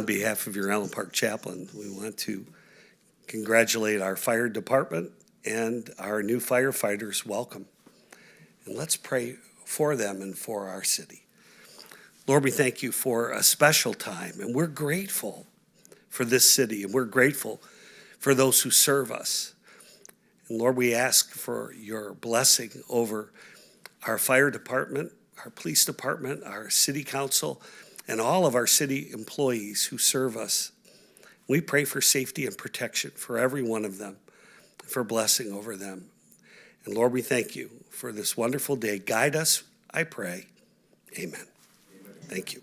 on behalf of your Allen Park chaplain, we want to congratulate our fire department and our new firefighters. Welcome. And let's pray for them and for our city. Lord, we thank you for a special time, and we're grateful for this city, and we're grateful for those who serve us. And Lord, we ask for your blessing over our fire department, our police department, our city council, and all of our city employees who serve us. We pray for safety and protection for every one of them, for blessing over them. And Lord, we thank you for this wonderful day. Guide us, I pray. Amen. Amen. Thank you.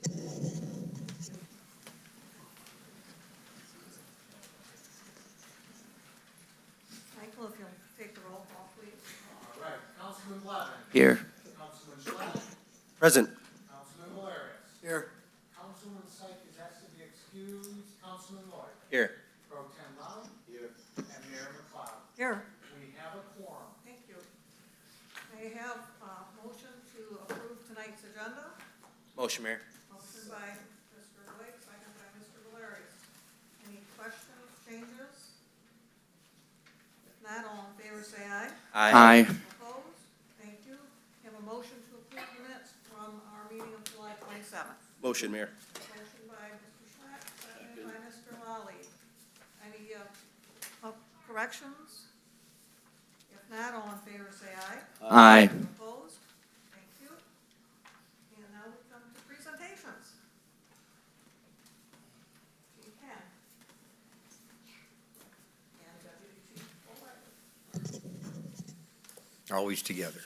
Michael, if you'll take the roll call, please. All right. Councilman Levin. Here. Councilman Schlett. Present. Councilman Gutierrez. Here. Councilman Syke is asked to be excused. Councilman Lloyd. Here. Pro Tem Lau. Here. And Mayor McLeod. Here. We have a quorum. Thank you. May I have a motion to approve tonight's agenda? Motion, Mayor. Motion by Mr. Blake, second by Mr. Valerius. Any questions, changes? If not, all in favor say aye. Aye. Opposed? Thank you. Have a motion to approve minutes from our meeting of July 27th. Motion, Mayor. Motion by Mr. Schlatt, seconded by Mr. Lally. Any corrections? If not, all in favor say aye. Aye. Opposed? Thank you. And now we come to presentations. Chief Ken. And Deputy Chief Fuller. Always together.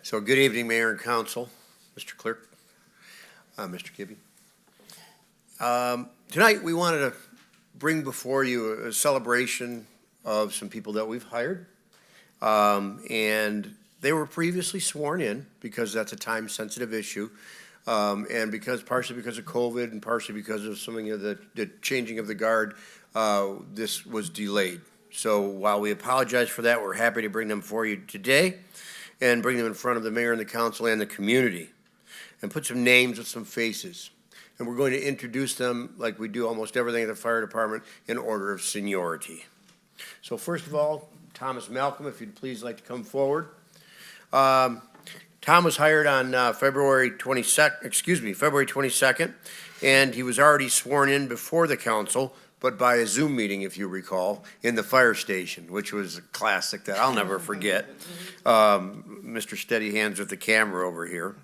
So good evening, Mayor and Council, Mr. Clerk, Mr. Kibbe. Tonight, we wanted to bring before you a celebration of some people that we've hired. And they were previously sworn in because that's a time-sensitive issue. And partially because of COVID and partially because of something of the changing of the guard, this was delayed. So while we apologize for that, we're happy to bring them for you today and bring them in front of the mayor and the council and the community and put some names with some faces. And we're going to introduce them like we do almost everything at the fire department in order of seniority. So first of all, Thomas Malcolm, if you'd please like to come forward. Tom was hired on February 22nd, and he was already sworn in before the council, but by a Zoom meeting, if you recall, in the fire station, which was a classic that I'll never forget. Mr. Steady Hands with the camera over here.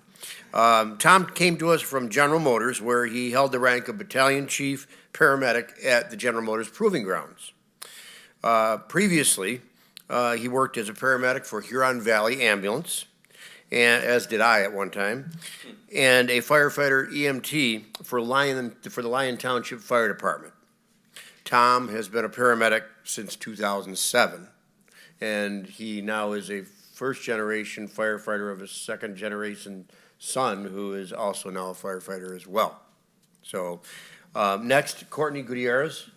Tom came to us from General Motors, where he held the rank of battalion chief paramedic at the General Motors Proving Grounds. Previously, he worked as a paramedic for Huron Valley Ambulance, and as did I at one time, and a firefighter EMT for the Lyon Township Fire Department. Tom has been a paramedic since 2007, and he now is a first-generation firefighter of a second-generation son who is also now a firefighter as well. So next, Courtney Gutierrez.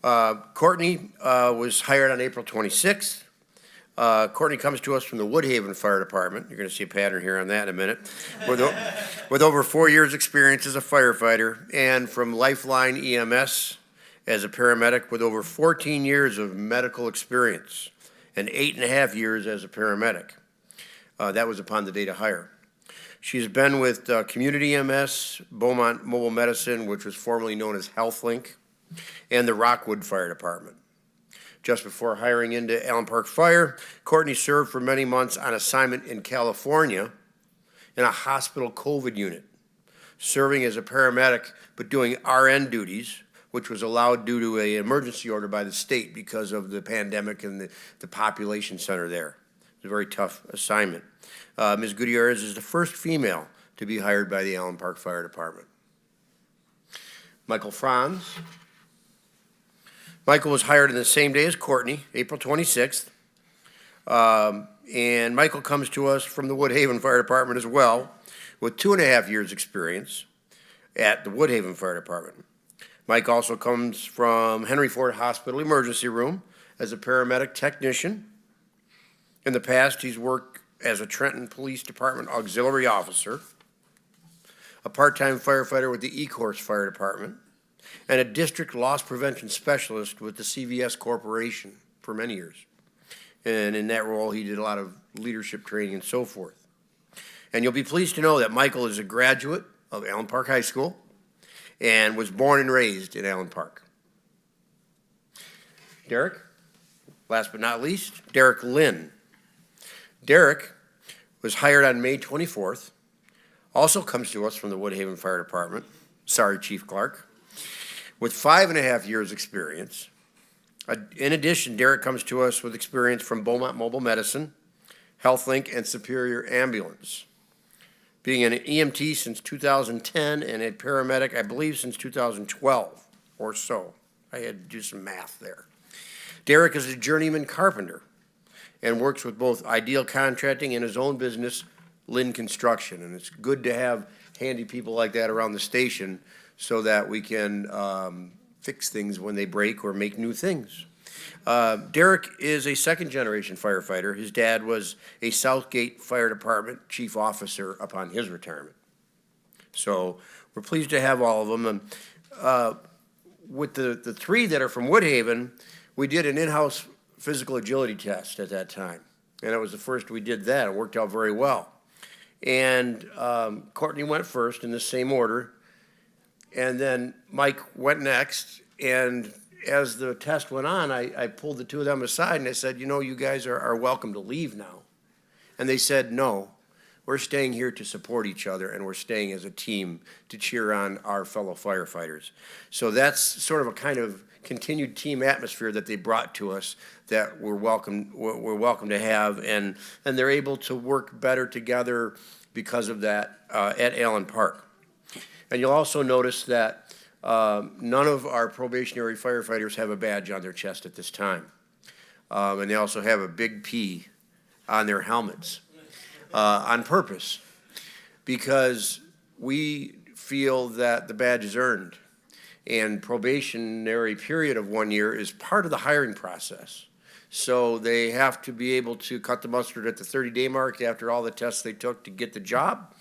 Courtney was hired on April 26th. Courtney comes to us from the Woodhaven Fire Department. You're going to see a pattern here on that in a minute. With over 4 years' experience as a firefighter, and from Lifeline EMS as a paramedic with over 14 years of medical experience and 8.5 years as a paramedic. That was upon the date of hire. She's been with Community EMS, Beaumont Mobile Medicine, which was formerly known as HealthLink, and the Rockwood Fire Department. Just before hiring into Allen Park Fire, Courtney served for many months on assignment in California in a hospital COVID unit, serving as a paramedic but doing RN duties, which was allowed due to an emergency order by the state because of the pandemic and the population center there. It was a very tough assignment. Ms. Gutierrez is the first female to be hired by the Allen Park Fire Department. Michael Franz. Michael was hired on the same day as Courtney, April 26th. And Michael comes to us from the Woodhaven Fire Department as well, with 2.5 years experience at the Woodhaven Fire Department. Mike also comes from Henry Ford Hospital Emergency Room as a paramedic technician. In the past, he's worked as a Trenton Police Department auxiliary officer. a part-time firefighter with the E-Course Fire Department, and a district loss prevention specialist with the CVS Corporation for many years. And in that role, he did a lot of leadership training and so forth. And you'll be pleased to know that Michael is a graduate of Allen Park High School and was born and raised in Allen Park. Derek, last but not least, Derek Lynn. Derek was hired on May 24th, also comes to us from the Woodhaven Fire Department, sorry, Chief Clark, with 5.5 years experience. In addition, Derek comes to us with experience from Beaumont Mobile Medicine, HealthLink, and Superior Ambulance. Being an EMT since 2010 and a paramedic, I believe, since 2012 or so. I had to do some math there. Derek is a journeyman carpenter and works with both Ideal Contracting and his own business, Lynn Construction. And it's good to have handy people like that around the station so that we can fix things when they break or make new things. Derek is a second-generation firefighter. His dad was a Southgate Fire Department chief officer upon his retirement. So we're pleased to have all of them. And with the three that are from Woodhaven, we did an in-house physical agility test at that time. And it was the first we did that. It worked out very well. And Courtney went first in the same order. And then Mike went next. And as the test went on, I pulled the two of them aside and I said, you know, you guys are welcome to leave now. And they said, no, we're staying here to support each other and we're staying as a team to cheer on our fellow firefighters. So that's sort of a kind of continued team atmosphere that they brought to us that we're welcome to have, and they're able to work better together because of that at Allen Park. And you'll also notice that none of our probationary firefighters have a badge on their chest at this time. And they also have a big P on their helmets on purpose, because we feel that the badge is earned. And probationary period of 1 year is part of the hiring process. So they have to be able to cut the mustard at the 30-day mark after all the tests they took to get the job.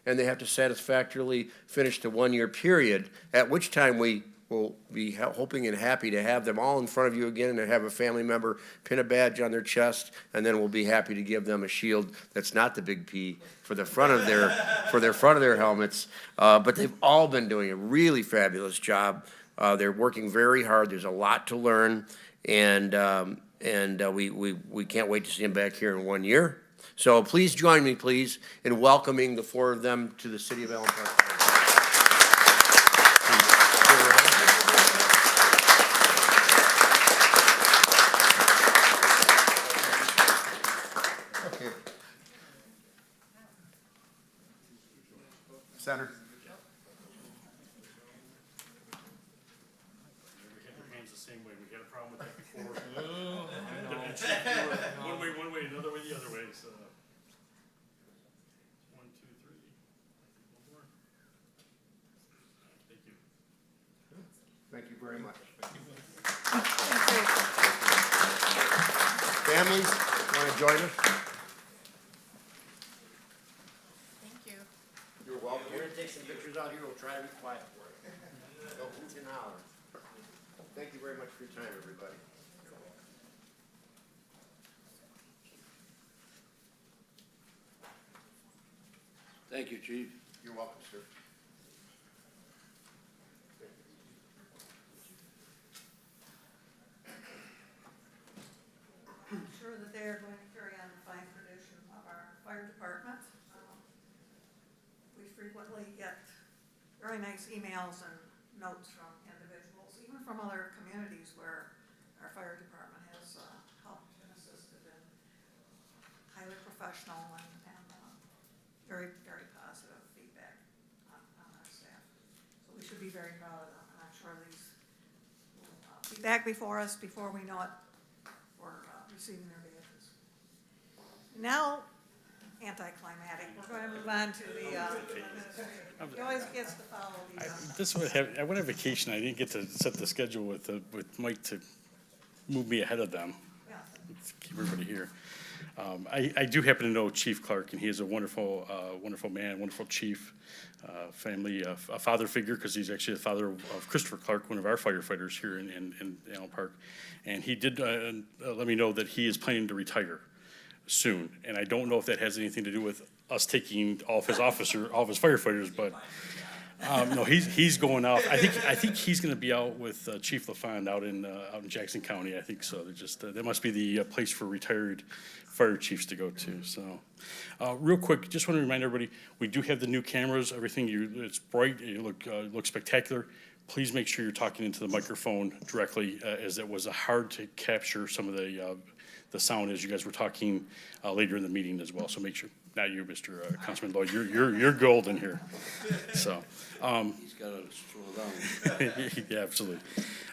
And they have to satisfactorily finish the 1 year period, at which time we will be hoping and happy to have them all in front of you again and have a family member pin a badge on their chest, and then we'll be happy to give them a shield that's not the big P for the front of their helmets. But they've all been doing a really fabulous job. They're working very hard. There's a lot to learn, and we can't wait to see them back here in 1 year. So please join me, please, in welcoming the four of them to the city of Allen Park. Center. Hands the same way. We had a problem with that before. One way, another way, the other way. So 1, 2, 3. One more. Thank you. Thank you very much. Families, want to join us? You're welcome. We're gonna take some pictures out here. We'll try to be quiet for it. No hoot and holler. Thank you very much for your time, everybody. Thank you, Chief. You're welcome, sir. I'm sure that they are going to carry on the fine tradition of our fire department. We frequently get very nice emails and notes from individuals, even from other communities where our fire department has helped and assisted, and highly professional and very, very positive feedback on our staff. So we should be very proud of them, and I'm sure these will be back before us before we know it for receiving their badges. Now, anticlimactic, we're going to move on to the he always gets to follow the. I went on vacation. I didn't get to set the schedule with Mike to move me ahead of them. Yeah. Let's keep everybody here. I do happen to know Chief Clark, and he is a wonderful, wonderful man, wonderful chief, family, a father figure, because he's actually the father of Christopher Clark, one of our firefighters here in Allen Park. And he did let me know that he is planning to retire soon. And I don't know if that has anything to do with us taking all of his firefighters, but no, he's going out. I think he's going to be out with Chief LaFond out in Jackson County. I think so. They're just that must be the place for retired fire chiefs to go to. So, real quick, just want to remind everybody, we do have the new cameras. Everything it's bright. You look spectacular. Please make sure you're talking into the microphone directly, as it was hard to capture some of the sound as you guys were talking later in the meeting as well. So make sure. Not you, Mr. Councilman Lloyd. You're golden here. So. He's got to slow down. Yeah, absolutely.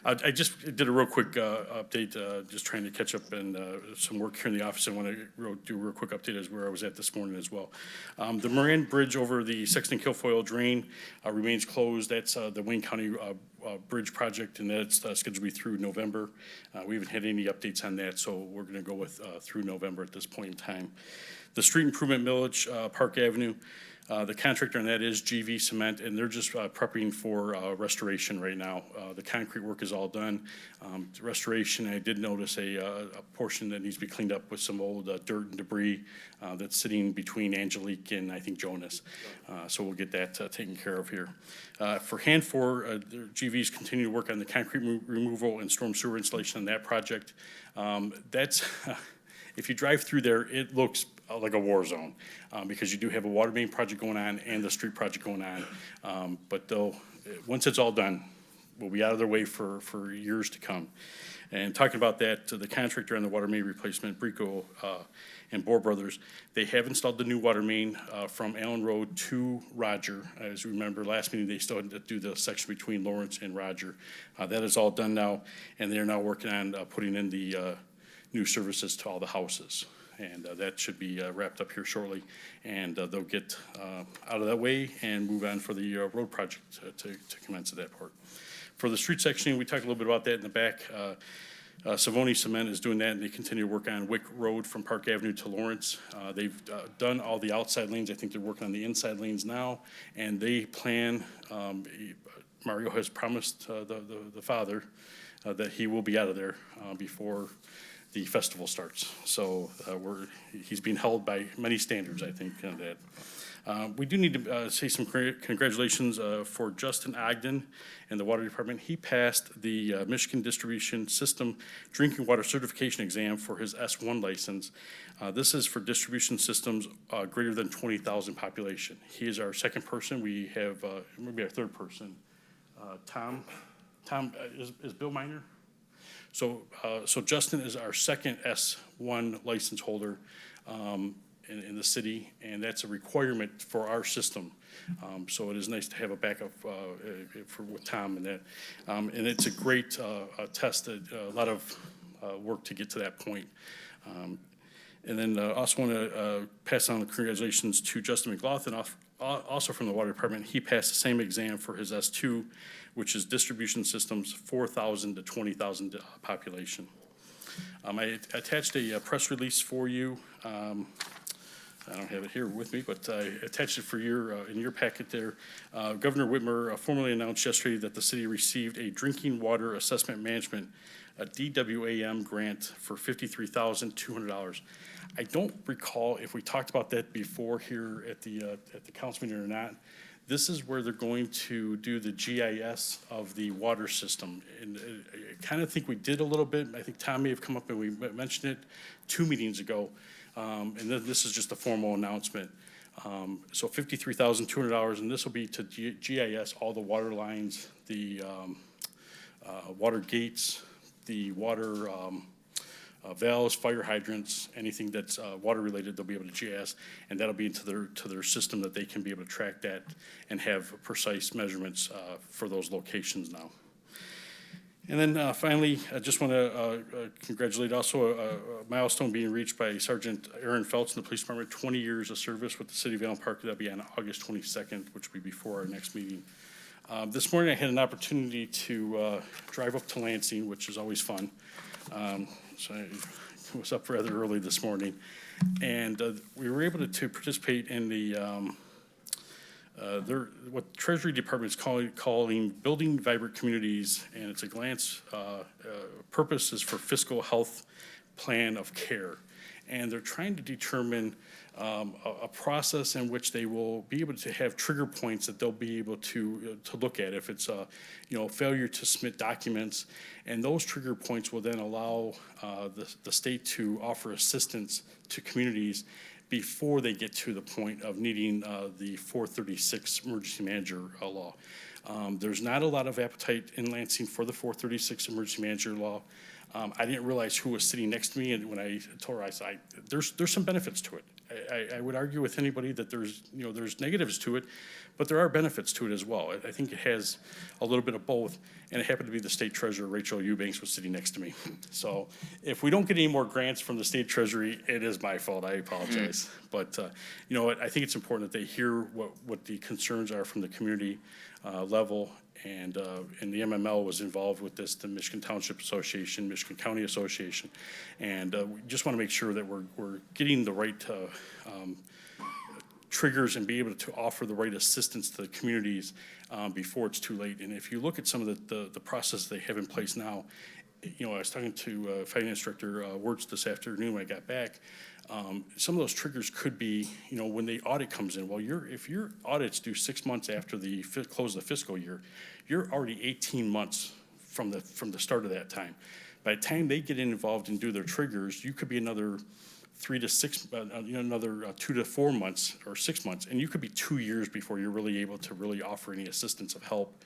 I just did a real quick update, just trying to catch up and some work here in the office. I want to do a real quick update as where I was at this morning as well. The Moran Bridge over the Sexton Kilfoyle Drain remains closed. That's the Wayne County bridge project, and that's scheduled to be through November. We haven't had any updates on that, so we're going to go with through November at this point in time. The street improvement millage, Park Avenue, the contractor on that is GV Cement, and they're just prepping for restoration right now. The concrete work is all done. Restoration, I did notice a portion that needs to be cleaned up with some old dirt and debris that's sitting between Angelique and I think Jonas. So we'll get that taken care of here. For Hanford, GV's continue to work on the concrete removal and storm sewer installation on that project. That's if you drive through there, it looks like a war zone, because you do have a water main project going on and the street project going on. But once it's all done, we'll be out of their way for years to come. And talking about that, the contractor on the water main replacement, Brico and Bohr Brothers, they have installed the new water main from Allen Road to Roger. As you remember, last meeting, they still had to do the section between Lawrence and Roger. That is all done now, and they're now working on putting in the new services to all the houses. And that should be wrapped up here shortly, and they'll get out of that way and move on for the road project to commence at that part. For the street section, we talked a little bit about that in the back. Savoni Cement is doing that, and they continue to work on Wick Road from Park Avenue to Lawrence. They've done all the outside lanes. I think they're working on the inside lanes now, and they plan, Mario has promised the father that he will be out of there before the festival starts. So he's being held by many standards, I think, that. We do need to say some congratulations for Justin Ogden in the Water Department. He passed the Michigan Distribution System Drinking Water Certification Exam for his S1 license. This is for distribution systems greater than 20,000 population. He is our second person. We have maybe our third person. Tom is Bill Miner? So Justin is our second S1 license holder in the city, and that's a requirement for our system. So it is nice to have a backup with Tom and that. And it's a great test, a lot of work to get to that point. And then also want to pass on the congratulations to Justin McLaughlin, also from the Water Department. He passed the same exam for his S2, which is distribution systems, 4,000 to 20,000 population. I attached a press release for you. I don't have it here with me, but I attached it for in your packet there. Governor Whitmer formally announced yesterday that the city received a drinking water assessment management, a DWAM grant for $53,200. I don't recall if we talked about that before here at the council meeting or not. This is where they're going to do the GIS of the water system. And I kind of think we did a little bit. I think Tom may have come up and we mentioned it 2 meetings ago. And then this is just a formal announcement. So $53,200, and this will be to GIS all the water lines, the water gates, the water valves, fire hydrants, anything that's water related, they'll be able to GIS, and that'll be into their system that they can be able to track that and have precise measurements for those locations now. And then finally, I just want to congratulate also a milestone being reached by Sergeant Aaron Feltz in the police department, 20 years of service with the city of Allen Park. That'll be on August 22nd, which will be before our next meeting. This morning I had an opportunity to drive up to Lansing, which is always fun. So I was up rather early this morning. And we were able to participate in the, what Treasury Department is calling Building Vibrant Communities, and it's a glance, purpose is for fiscal health plan of care. And they're trying to determine a process in which they will be able to have trigger points that they'll be able to look at if it's failure to submit documents, and those trigger points will then allow the state to offer assistance to communities before they get to the point of needing the 436 emergency manager law. There's not a lot of appetite in Lansing for the 436 emergency manager law. I didn't realize who was sitting next to me, and when I told her, I said, there's some benefits to it. I would argue with anybody that there's negatives to it, but there are benefits to it as well. I think it has a little bit of both, and it happened to be the state treasurer, Rachel Eubanks, was sitting next to me. So if we don't get any more grants from the state treasury, it is my fault, I apologize. But you know what, I think it's important that they hear what the concerns are from the community level. And the MML was involved with this, the Michigan Township Association, Michigan County Association. And we just want to make sure that we're getting the right triggers and be able to offer the right assistance to the communities before it's too late. And if you look at some of the process they have in place now, I was talking to Finance Director Wirtz this afternoon when I got back. Some of those triggers could be, when the audit comes in. Well, if your audit's due 6 months after the close of the fiscal year, you're already 18 months from the start of that time. By the time they get involved and do their triggers, you could be another 3 to 6, another 2 to 4 months or 6 months, and you could be 2 years before you're really able to really offer any assistance of help.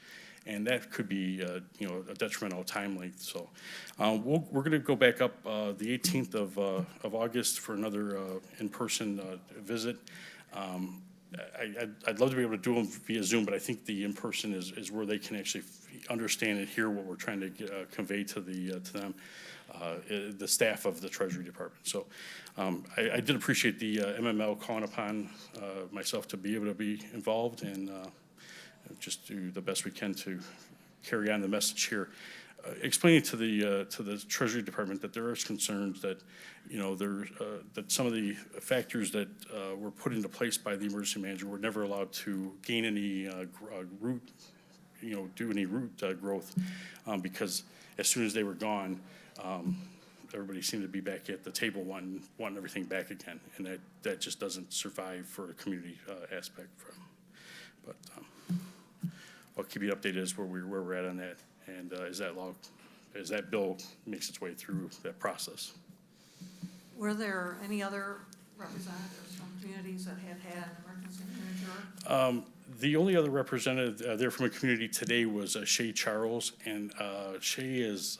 And that could be, a detrimental time length. So we're going to go back up the 18th of August for another in-person visit. I'd love to be able to do them via Zoom, but I think the in-person is where they can actually understand and hear what we're trying to convey to them, the staff of the Treasury Department. So I did appreciate the MML calling upon myself to be able to be involved and just do the best we can to carry on the message here. Explaining to the Treasury Department that there is concerns that, that some of the factors that were put into place by the emergency manager were never allowed to gain any root, do any root growth, because as soon as they were gone, everybody seemed to be back at the table wanting everything back again, and that just doesn't survive for a community aspect. But I'll keep you updated as where we're at on that, and as that bill makes its way through that process. Were there any other representatives from communities that had an emergency manager? The only other representative there from a community today was Shay Charles, and Shay is,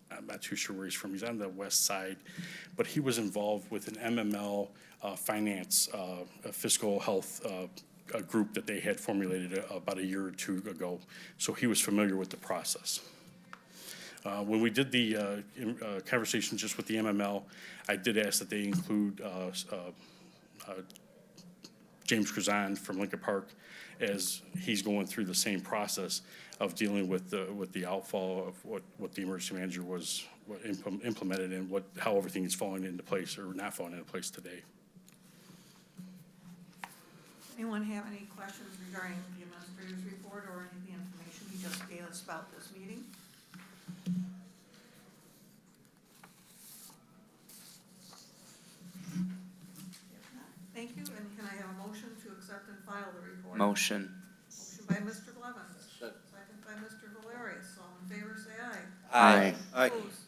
I'm not too sure where he's from. He's on the west side, but he was involved with an MML finance fiscal health a group that they had formulated about a year or two ago, so he was familiar with the process. When we did the conversation just with the MML, I did ask that they include James Krazan from Lincoln Park, as he's going through the same process of dealing with the outfall of what the emergency manager was implemented and how everything is falling into place or not falling into place today. Anyone have any questions regarding the administrator's report or any of the information he just gave us about this meeting? If not, thank you, and can I have a motion to accept and file the report? Motion. Motion by Mr. Blevins. Second by Mr. Valerius. All in favor, say aye. Aye. Opposed?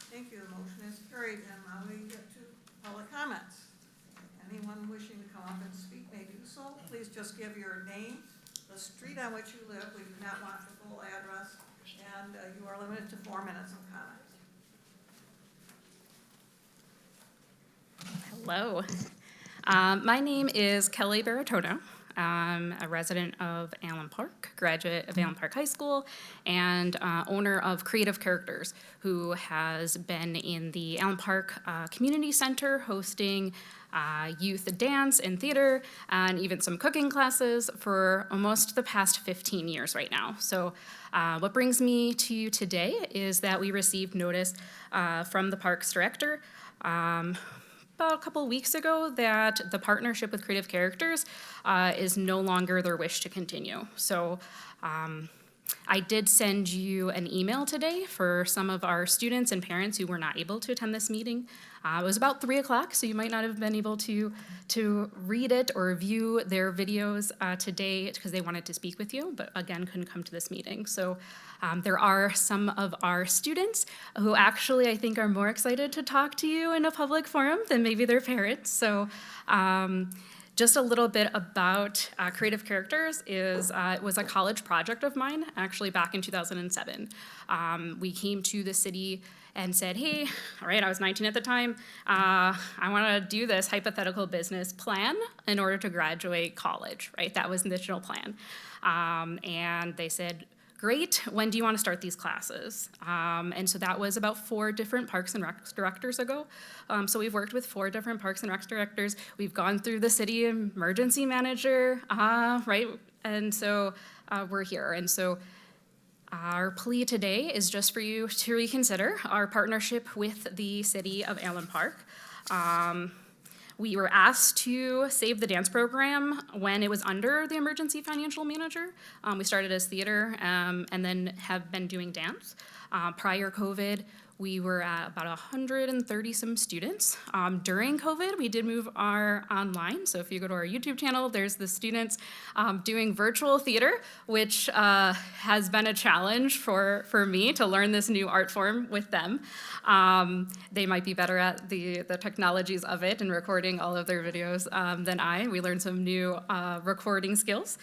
Thank you, the motion is carried, and now we get to public comments. Anyone wishing to come up and speak may do so. Please just give your name, the street on which you live. We do not want the full address, and you are limited to 4 minutes of comment. Hello. My name is Kelly Baratono. I'm a resident of Allen Park, graduate of Allen Park High School, and owner of Creative Characters, who has been in the Allen Park Community Center hosting youth dance and theater and even some cooking classes for almost the past 15 years right now. So what brings me to you today is that we received notice from the Parks Director about about a couple weeks ago that the partnership with Creative Characters is no longer their wish to continue. So I did send you an email today for some of our students and parents who were not able to attend this meeting. It was about 3 o'clock, so you might not have been able to read it or view their videos today because they wanted to speak with you, but again, couldn't come to this meeting. So there are some of our students who actually I think are more excited to talk to you in a public forum than maybe their parents. So just a little bit about Creative Characters is it was a college project of mine, actually back in 2007. We came to the city and said, hey, all right, I was 19 at the time, I want to do this hypothetical business plan in order to graduate college, right? That was the initial plan. And they said, great, when do you want to start these classes? And so that was about 4 different Parks and Rec directors ago. So we've worked with 4 different Parks and Rec directors. We've gone through the city emergency manager, right? And so we're here. And so our plea today is just for you to reconsider our partnership with the city of Allen Park. We were asked to save the dance program when it was under the emergency financial manager. We started as theater and then have been doing dance. Prior COVID, we were at about 130 some students. During COVID, we did move our online. So if you go to our YouTube channel, there's the students doing virtual theater, which has been a challenge for me to learn this new art form with them. They might be better at the technologies of it and recording all of their videos than I. We learned some new recording skills.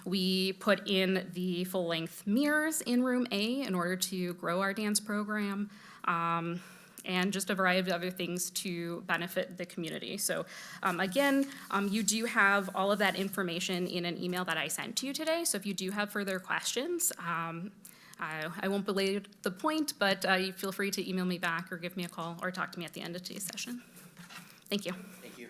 We put in the full-length mirrors in room A in order to grow our dance program, and just a variety of other things to benefit the community. So again, you do have all of that information in an email that I sent to you today. So if you do have further questions, I won't belay the point, but you feel free to email me back or give me a call or talk to me at the end of today's session. Thank you. Thank you.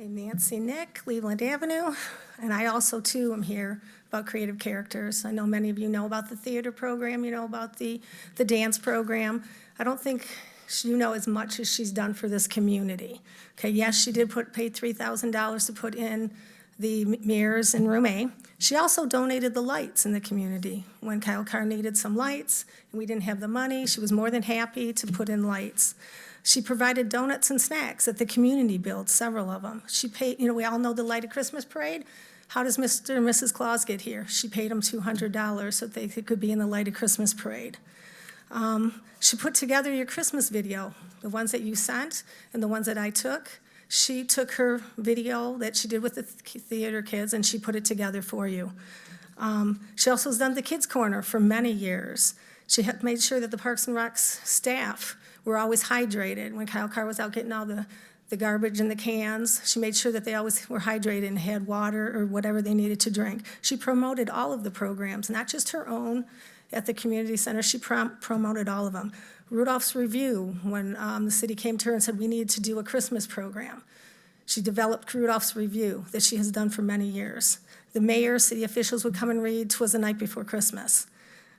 Nancy Nick, Cleveland Avenue, and I also too am here about Creative Characters. I know many of you know about the theater program, you know about the dance program. I don't think you know as much as she's done for this community. Okay, yes, she did pay $3,000 to put in the mirrors in room A. She also donated the lights in the community. When Kyle Carr needed some lights and we didn't have the money, she was more than happy to put in lights. She provided donuts and snacks that the community built, several of them. She paid, we all know the Light of Christmas Parade. How does Mr. and Mrs. Claus get here? She paid them $200 so that they could be in the Light of Christmas Parade. She put together your Christmas video, the ones that you sent and the ones that I took. She took her video that she did with the theater kids and she put it together for you. She also has done the Kids Corner for many years. She had made sure that the Parks and Recs staff were always hydrated. When Kyle Carr was out getting all the garbage in the cans, she made sure that they always were hydrated and had water or whatever they needed to drink. She promoted all of the programs, not just her own at the community center. She promoted all of them. Rudolph's Review, when the city came to her and said we needed to do a Christmas program, she developed Rudolph's Review that she has done for many years. The mayor, city officials would come and read 'Twas the Night Before Christmas.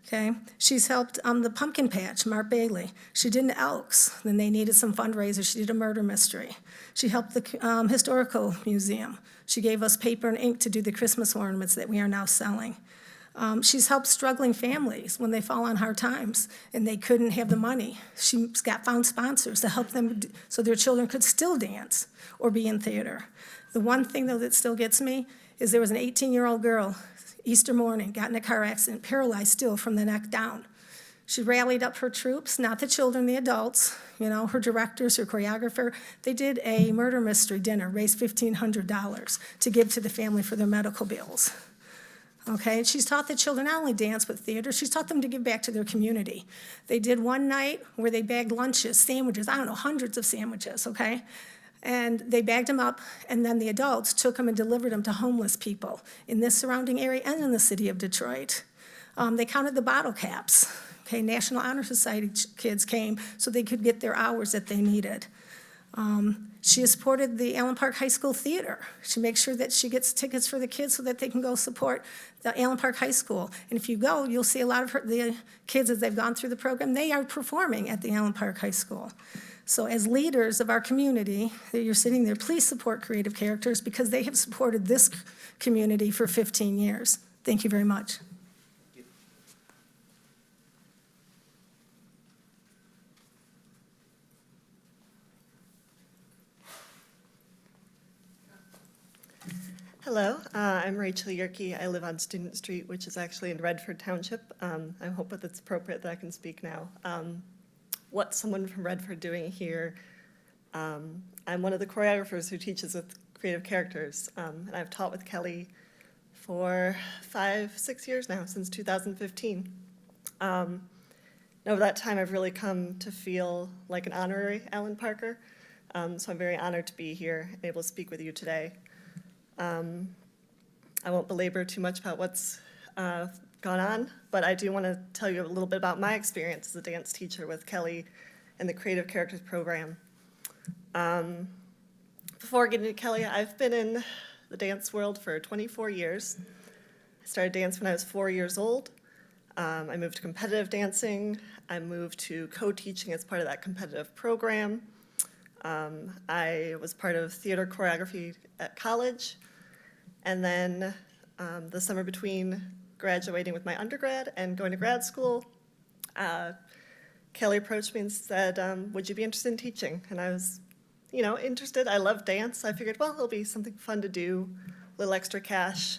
Okay, she's helped the Pumpkin Patch, Mark Bailey. She did an Elks, then they needed some fundraisers. She did a murder mystery. She helped the Historical Museum. She gave us paper and ink to do the Christmas ornaments that we are now selling. She's helped struggling families when they fall on hard times and they couldn't have the money. She's found sponsors to help them so their children could still dance or be in theater. The one thing, though, that still gets me is there was an 18-year-old girl, Easter morning, got in a car accident, paralyzed still from the neck down. She rallied up her troops, not the children, the adults, her directors, her choreographer. They did a murder mystery dinner, raised $1,500 to give to the family for their medical bills. Okay, and she's taught the children not only dance but theater, she's taught them to give back to their community. They did one night where they bagged lunches, sandwiches, hundreds of sandwiches, okay? And they bagged them up, and then the adults took them and delivered them to homeless people in this surrounding area and in the city of Detroit. They counted the bottle caps. Okay, National Honor Society kids came so they could get their hours that they needed. She has supported the Allen Park High School Theater. She makes sure that she gets tickets for the kids so that they can go support the Allen Park High School. And if you go, you'll see a lot of the kids as they've gone through the program, they are performing at the Allen Park High School. So as leaders of our community, that you're sitting there, please support Creative Characters because they have supported this community for 15 years. Thank you very much. Hello, I'm Rachel Yerke. I live on Student Street, which is actually in Redford Township. I hope that it's appropriate that I can speak now. What's someone from Redford doing here? I'm one of the choreographers who teaches with Creative Characters, and I've taught with Kelly for 5-6 years now, since 2015. Over that time, I've really come to feel like an honorary Allen Parker, so I'm very honored to be here and able to speak with you today. I won't belabor too much about what's gone on, but I do want to tell you a little bit about my experience as a dance teacher with Kelly and the Creative Characters program. Before getting to Kelly, I've been in the dance world for 24 years. I started dance when I was 4 years old. I moved to competitive dancing. I moved to co-teaching as part of that competitive program. I was part of theater choreography at college. And then the summer between graduating with my undergrad and going to grad school, Kelly approached me and said, would you be interested in teaching? And I was, interested. I love dance. I figured, well, it'll be something fun to do, a little extra cash.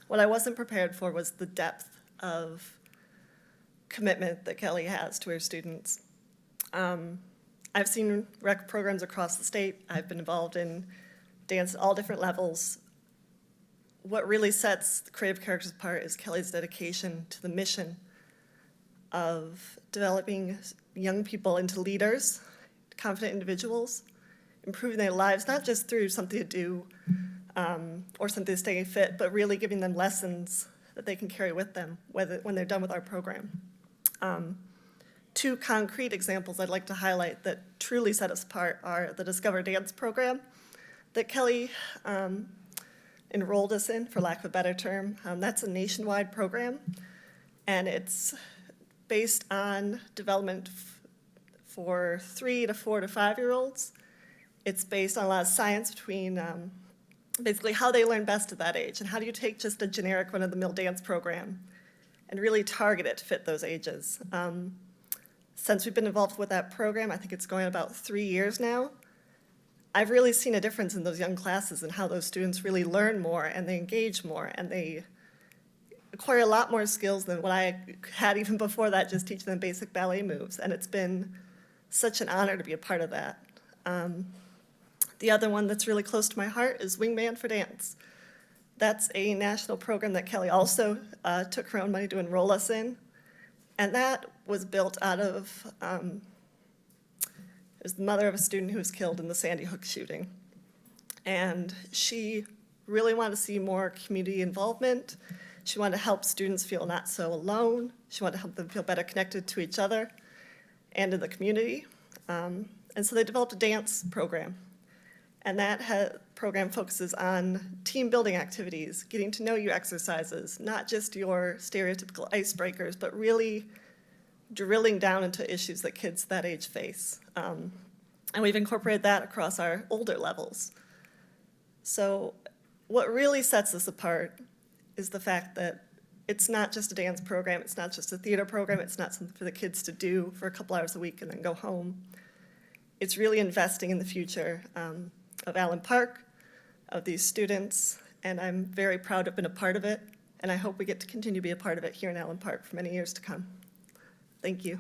What I wasn't prepared for was the depth of commitment that Kelly has to her students. I've seen rec programs across the state. I've been involved in dance at all different levels. What really sets the Creative Characters apart is Kelly's dedication to the mission of developing young people into leaders, confident individuals, improving their lives, not just through something to do or something to stay fit, but really giving them lessons that they can carry with them when they're done with our program. Two concrete examples I'd like to highlight that truly set us apart are the Discover Dance program that Kelly enrolled us in, for lack of a better term. That's a nationwide program, and it's based on development for 3 to 4 to 5-year-olds. It's based on a lot of science between basically how they learn best at that age, and how do you take just a generic run-of-the-mill dance program and really target it to fit those ages. Since we've been involved with that program, I think it's going about 3 years now, I've really seen a difference in those young classes and how those students really learn more and they engage more and they acquire a lot more skills than what I had even before that, just teaching them basic ballet moves. And it's been such an honor to be a part of that. The other one that's really close to my heart is Wingman for Dance. That's a national program that Kelly also took her own money to enroll us in. And that was built out of it was the mother of a student who was killed in the Sandy Hook shooting. And she really wanted to see more community involvement. She wanted to help students feel not so alone. She wanted to help them feel better connected to each other and in the community. And so they developed a dance program. And that program focuses on team building activities, getting to know you exercises, not just your stereotypical icebreakers, but really drilling down into issues that kids that age face. And we've incorporated that across our older levels. So what really sets us apart is the fact that it's not just a dance program, it's not just a theater program, it's not something for the kids to do for a couple hours a week and then go home. It's really investing in the future of Allen Park, of these students, and I'm very proud to have been a part of it, and I hope we get to continue to be a part of it here in Allen Park for many years to come. Thank you.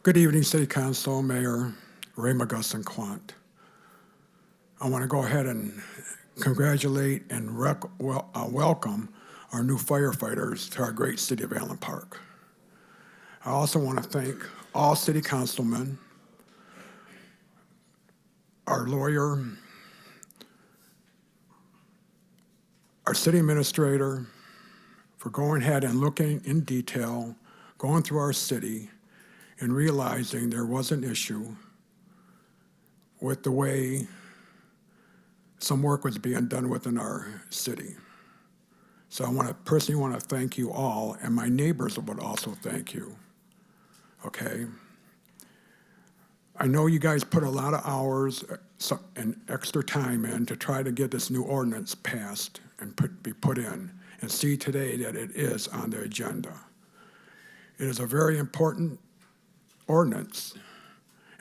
Good evening, City Council, Mayor Ray McGusson Quant. I want to go ahead and congratulate and welcome our new firefighters to our great city of Allen Park. I also want to thank all city councilmen, our lawyer, our city administrator, for going ahead and looking in detail, going through our city, and realizing there was an issue with the way some work was being done within our city. So I personally want to thank you all, and my neighbors would also thank you, okay? I know you guys put a lot of hours and extra time in to try to get this new ordinance passed and be put in, and see today that it is on the agenda. It is a very important ordinance,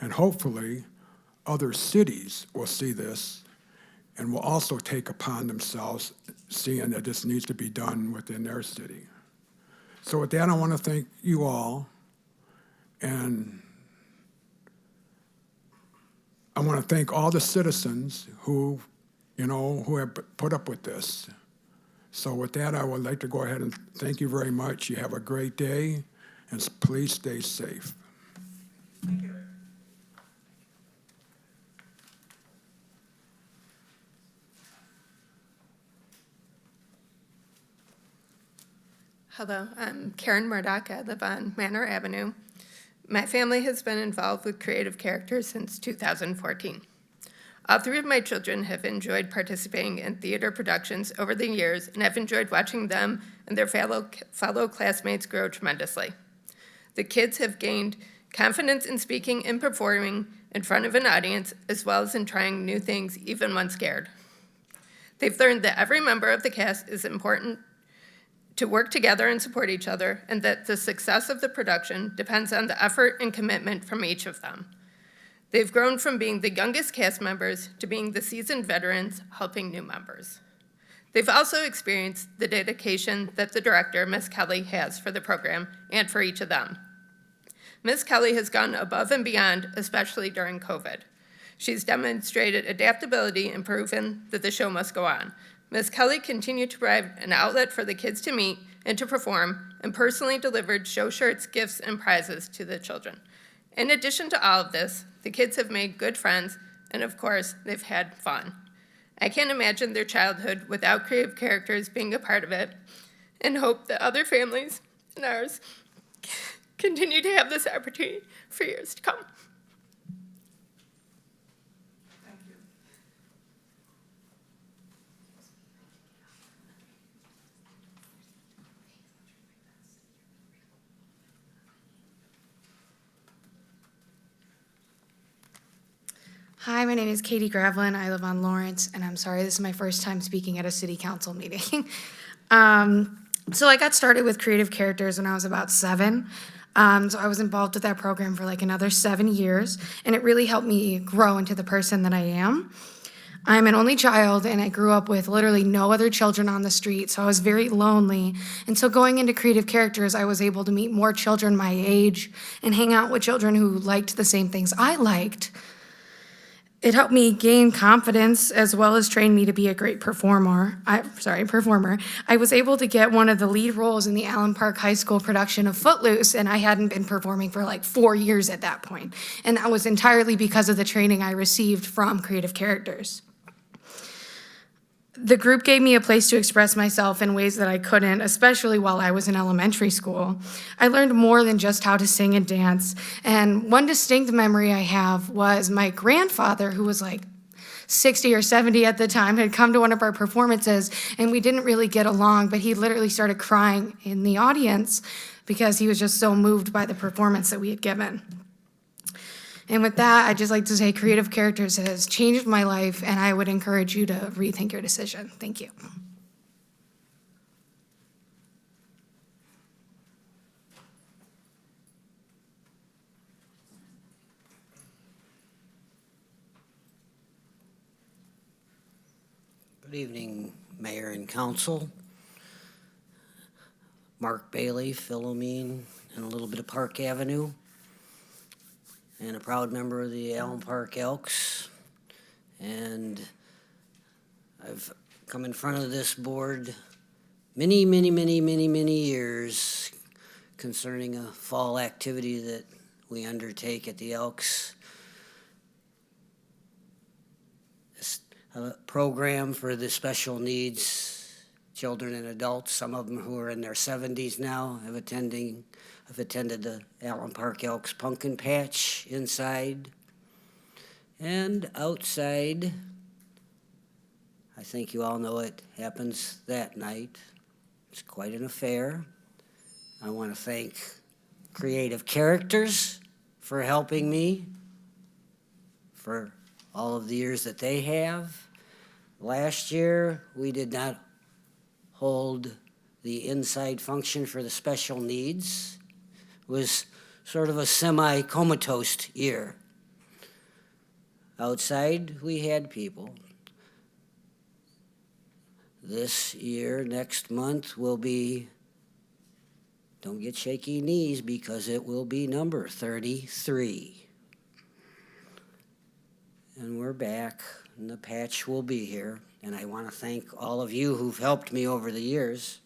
and hopefully other cities will see this and will also take upon themselves seeing that this needs to be done within their city. So with that, I want to thank you all, and I want to thank all the citizens who have put up with this. So with that, I would like to go ahead and thank you very much. You have a great day, and please stay safe. Thank you. Hello, I'm Karen Murdoch. I live on Manor Avenue. My family has been involved with creative characters since 2014. All three of my children have enjoyed participating in theater productions over the years, and I've enjoyed watching them and their fellow classmates grow tremendously. The kids have gained confidence in speaking and performing in front of an audience, as well as in trying new things even when scared. They've learned that every member of the cast is important to work together and support each other, and that the success of the production depends on the effort and commitment from each of them. They've grown from being the youngest cast members to being the seasoned veterans helping new members. They've also experienced the dedication that the director, Ms. Kelly, has for the program and for each of them. Ms. Kelly has gone above and beyond, especially during COVID. She's demonstrated adaptability and proven that the show must go on. Ms. Kelly continued to provide an outlet for the kids to meet and to perform, and personally delivered show shirts, gifts, and prizes to the children. In addition to all of this, the kids have made good friends, and of course, they've had fun. I can't imagine their childhood without creative characters being a part of it, and hope that other families and ours continue to have this opportunity for years to come. Thank you. Hi, my name is Katie Gravelin. I live on Lawrence, and I'm sorry, this is my first time speaking at a city council meeting. So I got started with creative characters when I was about 7. So I was involved with that program for like another 7 years, and it really helped me grow into the person that I am. I'm an only child, and I grew up with literally no other children on the street, so I was very lonely. And so going into creative characters, I was able to meet more children my age and hang out with children who liked the same things I liked. It helped me gain confidence as well as train me to be a great performer. I was able to get one of the lead roles in the Allen Park High School production of Footloose, and I hadn't been performing for like 4 years at that point. And that was entirely because of the training I received from creative characters. The group gave me a place to express myself in ways that I couldn't, especially while I was in elementary school. I learned more than just how to sing and dance, and one distinct memory I have was my grandfather, who was like 60 or 70 at the time, had come to one of our performances, and we didn't really get along, but he literally started crying in the audience because he was just so moved by the performance that we had given. And with that, I'd just like to say creative characters has changed my life, and I would encourage you to rethink your decision. Thank you. Good evening, Mayor and Council. Mark Bailey, Philomene, and a little bit of Park Avenue. And a proud member of the Allen Park Elks. And I've come in front of this board many years concerning a fall activity that we undertake at the Elks. program for the special needs children and adults. Some of them who are in their 70s now have attended the Allen Park Elks Pumpkin Patch inside and outside. I think you all know it happens that night. It's quite an affair. I want to thank Creative Characters for helping me for all of the years that they have. Last year, we did not hold the inside function for the special needs. It was sort of a semi-comatose year. Outside, we had people. This year, next month, will be, don't get shaky knees, because it will be number 33. And we're back, and the patch will be here. And I want to thank all of you who've helped me over the years.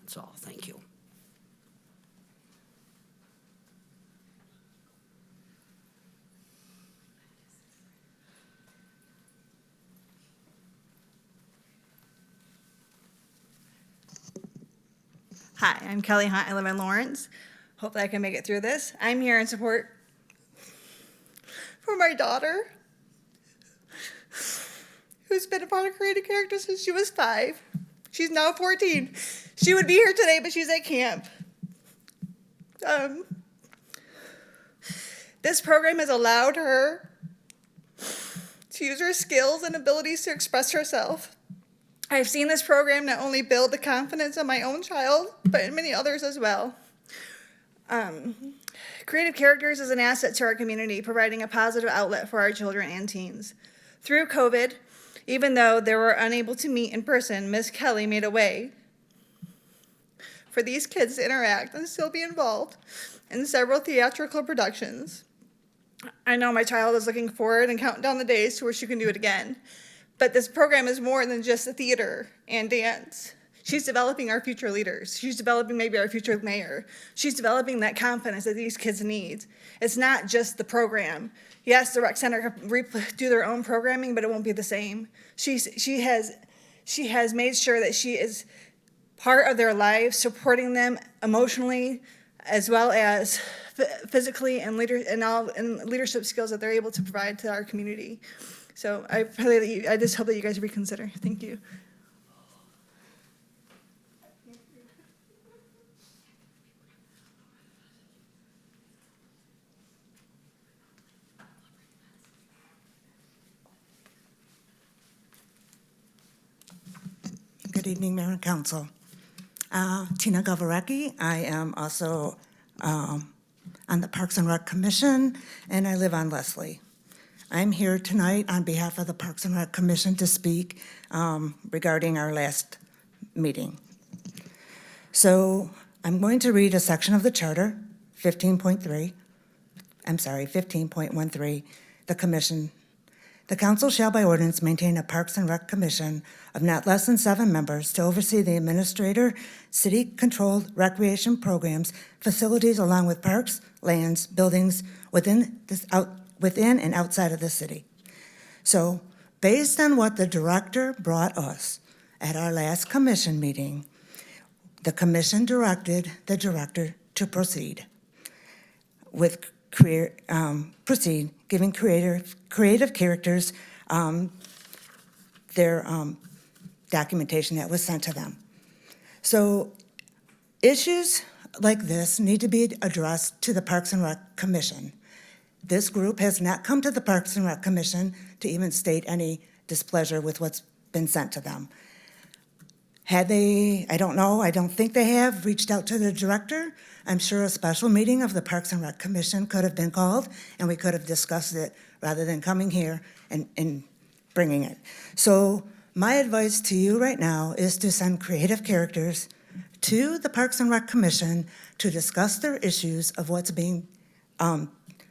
That's all. Thank you. Hi, I'm Kelly Hunt. I live in Lawrence. Hope that I can make it through this. I'm here in support for my daughter, who's been a part of Creative Characters since she was 5. She's now 14. She would be here today, but she's at camp. This program has allowed her to use her skills and abilities to express herself. I've seen this program not only build the confidence of my own child, but in many others as well. Creative Characters is an asset to our community, providing a positive outlet for our children and teens. Through COVID, even though they were unable to meet in person, Ms. Kelly made a way for these kids to interact and still be involved in several theatrical productions. I know my child is looking forward and counting down the days to where she can do it again. But this program is more than just a theater and dance. She's developing our future leaders. She's developing maybe our future mayor. She's developing that confidence that these kids need. It's not just the program. Yes, the rec center can do their own programming, but it won't be the same. She has made sure that she is part of their lives, supporting them emotionally, as well as physically and leadership skills that they're able to provide to our community. So I just hope that you guys reconsider. Thank you. Good evening, Mayor and Council. Tina Govarecki. I am also on the Parks and Rec Commission, and I live on Leslie. I'm here tonight on behalf of the Parks and Rec Commission to speak regarding our last meeting. So I'm going to read a section of the charter, 15.13, the commission. The council shall by ordinance maintain a Parks and Rec Commission of not less than 7 members to oversee the administrator, city-controlled recreation programs, facilities along with parks, lands, buildings within and outside of the city. So based on what the director brought us at our last commission meeting, the commission directed the director to proceed with giving creative characters their documentation that was sent to them. So issues like this need to be addressed to the Parks and Rec Commission. This group has not come to the Parks and Rec Commission to even state any displeasure with what's been sent to them. Had they, I don't know, I don't think they have reached out to the director. I'm sure a special meeting of the Parks and Rec Commission could have been called and we could have discussed it rather than coming here and bringing it. So my advice to you right now is to send creative characters to the Parks and Rec Commission to discuss their issues of what's being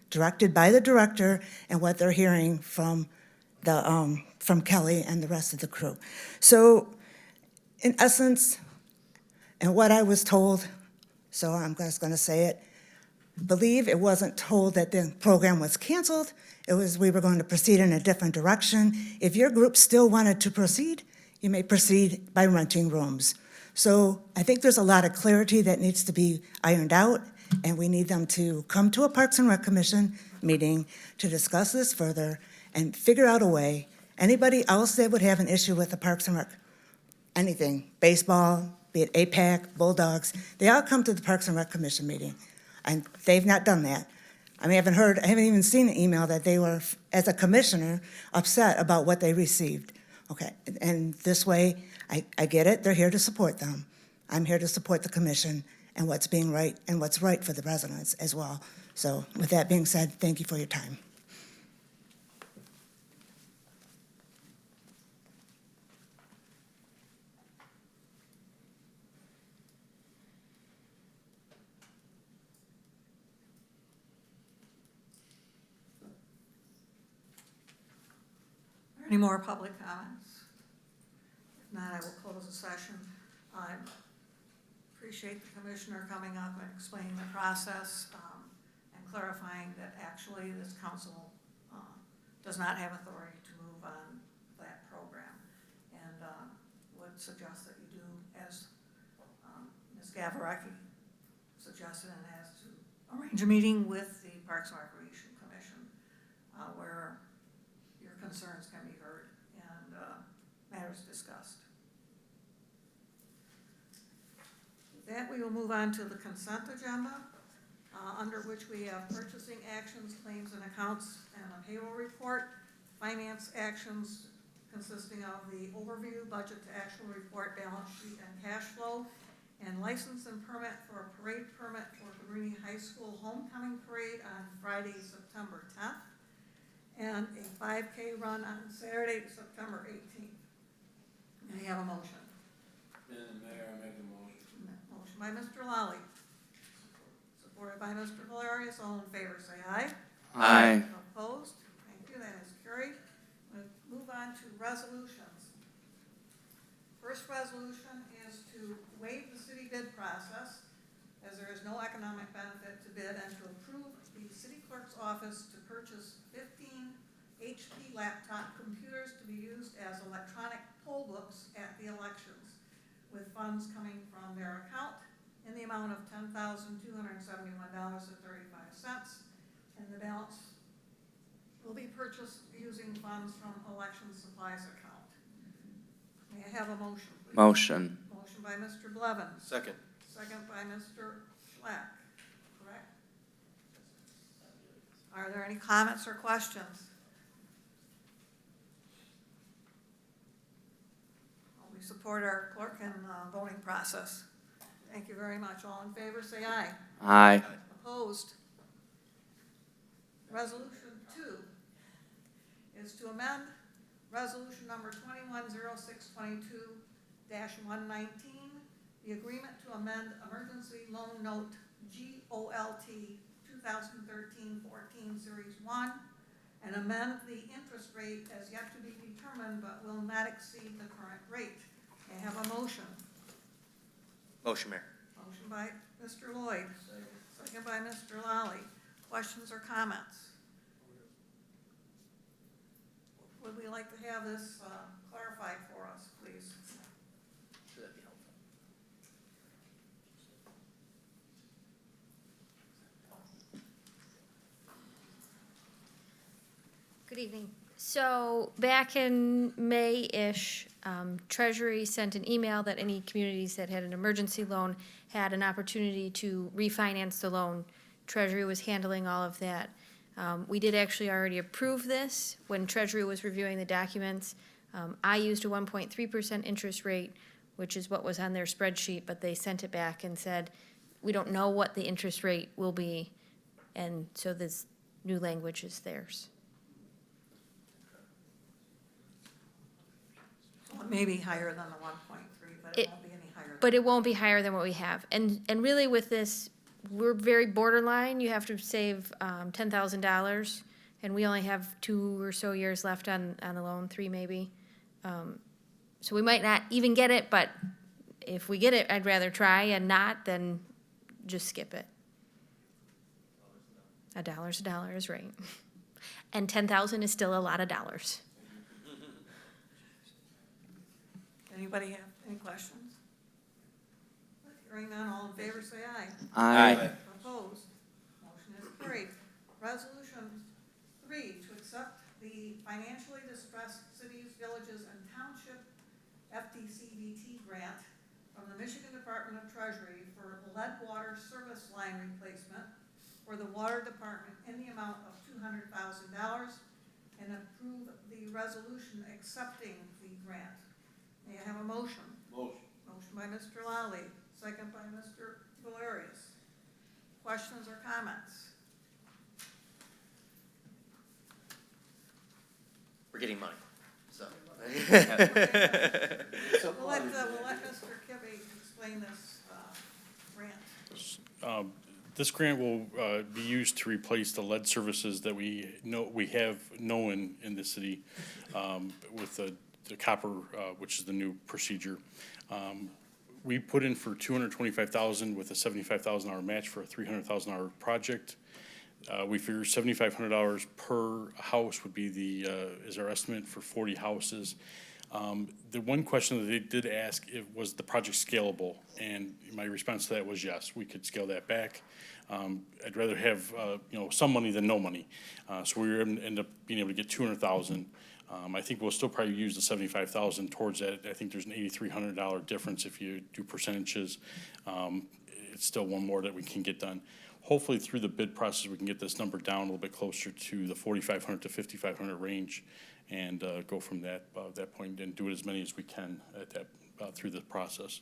directed by the director and what they're hearing from Kelly and the rest of the crew. So in essence, and what I was told, so I'm just going to say it, believe it wasn't told that the program was canceled. It was we were going to proceed in a different direction. If your group still wanted to proceed, you may proceed by renting rooms. So I think there's a lot of clarity that needs to be ironed out, and we need them to come to a Parks and Rec Commission meeting to discuss this further and figure out a way. Anybody else that would have an issue with the Parks and Rec, anything, baseball, be it APAC, Bulldogs, they all come to the Parks and Rec Commission meeting, and they've not done that. I haven't even seen an email that they were, as a commissioner, upset about what they received. Okay, and this way, I get it, they're here to support them. I'm here to support the commission and what's being right and what's right for the residents as well. So with that being said, thank you for your time. Any more public comments? If not, I will close the session. I appreciate the commissioner coming up and explaining the process and clarifying that actually this council does not have authority to move on that program. And would suggest that you do as Ms. Gavareki suggested, and as to arrange a meeting with the Parks and Recreation Commission where your concerns can be heard and matters discussed. With that, we will move on to the consent agenda, under which we have purchasing actions, claims and accounts, and a payroll report. Finance actions consisting of the overview, budget to actual report, balance sheet, and cash flow, and license and permit for a parade permit for Cabrini High School Homecoming Parade on Friday, September 10th. And a 5K run on Saturday, September 18th. May I have a motion? Madam Mayor, I make a motion. Motion by Mr. Lally. Supported by Mr. Valerius. All in favor, say aye. Aye. Opposed? Thank you, that is carried. We'll move on to resolutions. First resolution is to waive the city bid process, as there is no economic benefit to bid, and to approve the city clerk's office to purchase 15 HP laptop computers to be used as electronic poll books at the elections, with funds coming from their account in the amount of $10,271.35, and the balance will be purchased using funds from election supplies account. May I have a motion, please? Motion. Motion by Mr. Blevins. Second. Second by Mr. Schlack, correct? Are there any comments or questions? We support our clerk in the voting process. Thank you very much. All in favor, say aye. Aye. Opposed? Resolution 2 is to amend resolution number 210622-119, the agreement to amend emergency loan note GOLT 2013-14 Series 1, and amend the interest rate as yet to be determined but will not exceed the current rate. May I have a motion? Motion, Mayor. Motion by Mr. Lloyd, second by Mr. Lally. Questions or comments? Would we like to have this clarified for us, please? Good evening. So back in May-ish, Treasury sent an email that any communities that had an emergency loan had an opportunity to refinance the loan. Treasury was handling all of that. We did actually already approve this when Treasury was reviewing the documents. I used a 1.3% interest rate, which is what was on their spreadsheet, but they sent it back and said, we don't know what the interest rate will be, and so this new language is theirs. Well, it may be higher than the 1.3, but it won't be any higher. But it won't be higher than what we have. And really with this, we're very borderline. You have to save $10,000, and we only have 2 or so years left on the loan, 3 maybe. So we might not even get it, but if we get it, I'd rather try and not than just skip it. A dollar's a dollar is right. And 10,000 is still a lot of dollars. Anybody have any questions? Hearing none, all in favor say aye. Aye. Opposed? Motion is carried. Resolution 3, to accept the financially distressed cities, villages, and township Fdcdt grant from the Michigan Department of Treasury for lead water service line replacement for the water department in the amount of $200,000 and approve the resolution accepting the grant. May I have a motion? Motion. Motion by Mr. Lally, second by Mr. Valerius. Questions or comments? We're getting money, so. We'll let Mr. Kibbe explain this grant. This grant will be used to replace the lead services that we have known in the city with the copper, which is the new procedure. We put in for $225,000 with a $75,000 match for a $300,000 project. We figure $7,500 per house would be is our estimate for 40 houses. The one question that they did ask, was the project scalable? And my response to that was yes, we could scale that back. I'd rather have, some money than no money. So we end up being able to get $200,000. I think we'll still probably use the $75,000 towards that. I think there's an $8,300 difference if you do percentages. It's still one more that we can get done. Hopefully through the bid process, we can get this number down a little bit closer to the 4,500 to 5,500 range and go from that point and do it as many as we can at that through the process.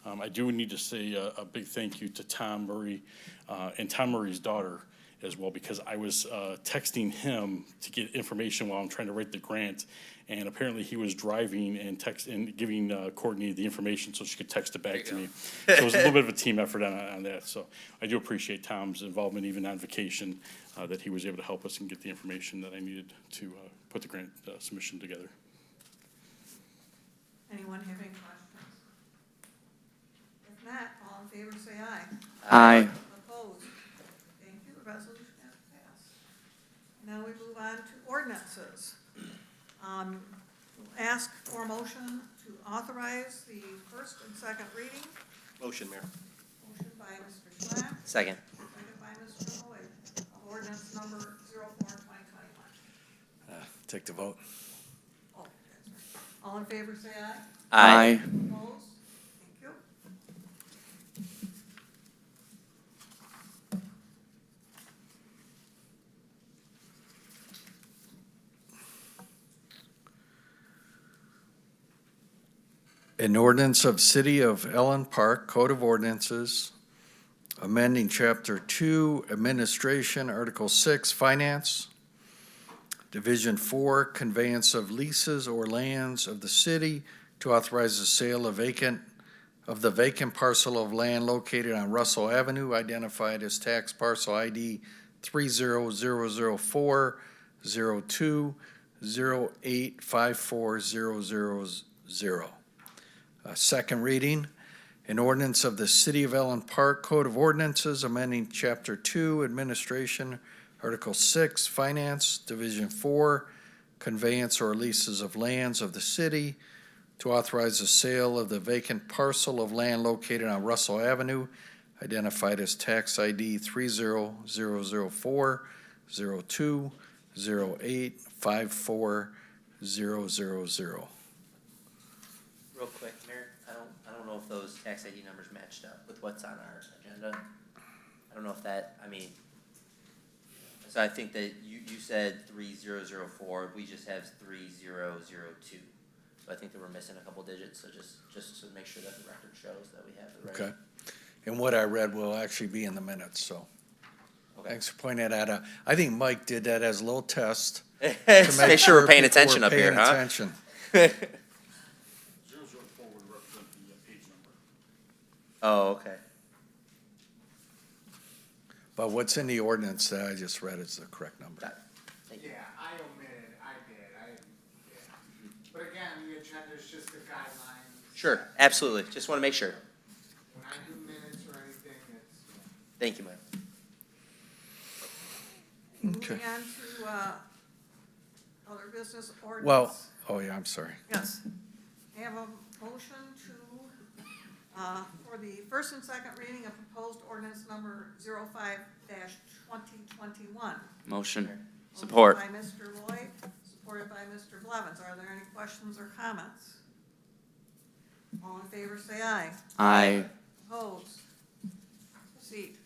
I do need to say a big thank you to Tom Murray and Tom Murray's daughter as well, because I was texting him to get information while I'm trying to write the grant, and apparently he was driving and giving Courtney the information so she could text it back to me. So it was a little bit of a team effort on that. So I do appreciate Tom's involvement even on vacation, that he was able to help us and get the information that I needed to put the grant submission together. Anyone have any questions? If not, all in favor say aye. Aye. Opposed? Thank you, the resolution has passed. Now we move on to ordinances. We'll ask for a motion to authorize the first and second reading. Motion, Mayor. Motion by Mr. Schlatt, Second. second by Mr. Lloyd. Ordinance number 04-2021. Take the vote. Oh, that's right. All in favor say aye. Aye. Opposed? Thank you. An ordinance of City of Ellen Park, Code of Ordinances, amending Chapter 2, Administration, Article 6, Finance, Division 4, Conveyance of Leases or Lands of the City to authorize the sale of the vacant parcel of land located on Russell Avenue, identified as tax parcel ID 3000402085400. Second reading, an ordinance of the City of Ellen Park Code of Ordinances amending Chapter 2 Administration, Article 6 Finance, Division 4 Conveyance or Leases of Lands of the City to authorize the sale of the vacant parcel of land located on Russell Avenue, identified as tax ID 3000402085400. Real quick, Mayor, I don't know if those tax ID numbers matched up with what's on our agenda. I don't know if that, so I think that you said 3004, we just have 3002. So I think that we're missing a couple digits, so just to make sure that the record shows that we have the right. Okay. And what I read will actually be in the minutes, so. Okay. Thanks for pointing that out. I think Mike did that as a little test. Just make sure we're paying people attention were up here, paying huh? attention. 004 would represent the page number. Oh, okay. But what's in the ordinance that I just read is the correct number. Got it. Thank you. Yeah, I omitted, but again, the agenda is just the guidelines. Sure, absolutely. Just want to make sure. When I do minutes or anything, it's. Thank you, Mike. moving on to, other business ordinance. Well, oh yeah, I'm sorry. Yes. I have a motion to, for the first and second reading of proposed ordinance number 05-2021. Motion. Support. Motion by Mr. Lloyd, supported by Mr. Blevins. Are there any questions or comments? All in favor, say aye. Aye. Opposed? Proceed.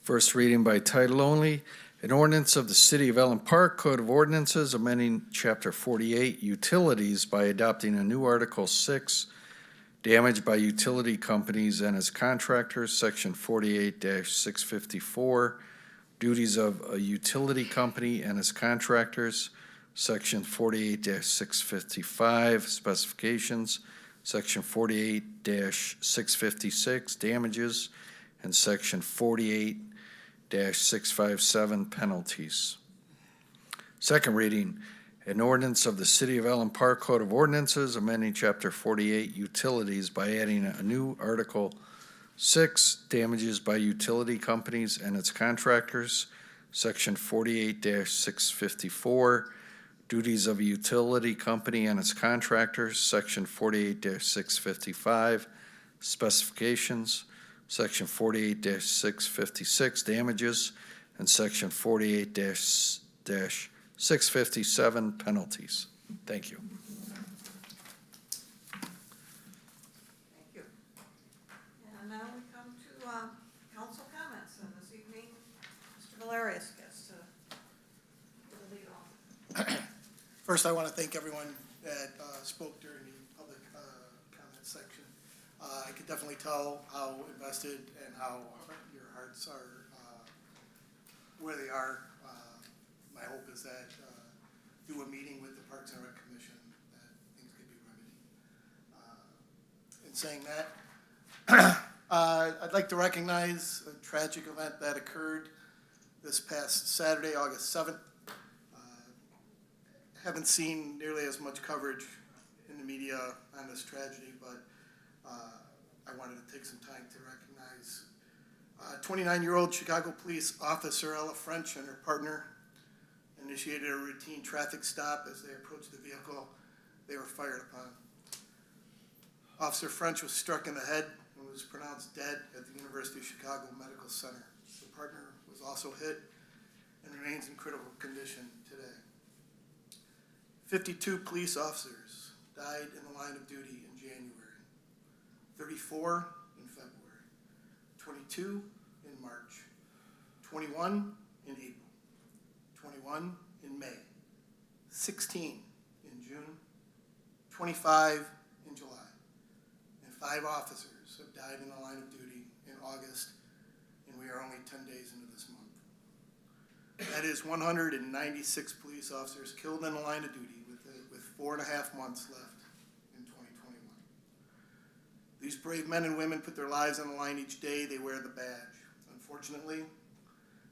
First reading by title only, an ordinance of the City of Ellen Park Code of Ordinances amending Chapter 48 Utilities by adopting a new Article 6, Damage by Utility Companies and its Contractors, Section 48-654, Duties of a Utility Company and its Contractors, Section 48-655, Specifications, Section 48-656, Damages, and Section 48-657, Penalties. Second reading, an ordinance of the City of Ellen Park Code of Ordinances amending Chapter 48 Utilities by adding a new Article 6, Damages by Utility Companies and its Contractors, Section 48-654, Duties of a Utility Company and its Contractors, Section 48-655, Specifications, Section 48-656, Damages, and Section 48-657, Penalties. Thank you. Thank you. And now we come to, council comments, and this evening, Mr. Valerius gets to give the lead off. First, I want to thank everyone that spoke during the public comment section. I could definitely tell how invested and how your hearts are where they are. My hope is that through a meeting with the Parks and Rec Commission, that things could be remedied. In saying that, I'd like to recognize a tragic event that occurred this past Saturday, August 7th. Haven't seen nearly as much coverage in the media on this tragedy, but I wanted to take some time to recognize 29-year-old Chicago police officer Ella French and her partner initiated a routine traffic stop. As they approached the vehicle, they were fired upon. Officer French was struck in the head and was pronounced dead at the University of Chicago Medical Center. The partner was also hit and remains in critical condition today. 52 police officers died in the line of duty in January, 34 in February, 22 in March, 21 in April, 21 in May, 16 in June, 25 in July, and 5 officers have died in the line of duty in August, and we are only 10 days into this month. That is 196 police officers killed in the line of duty with 4.5 months left in 2021. These brave men and women put their lives on the line each day they wear the badge. Unfortunately,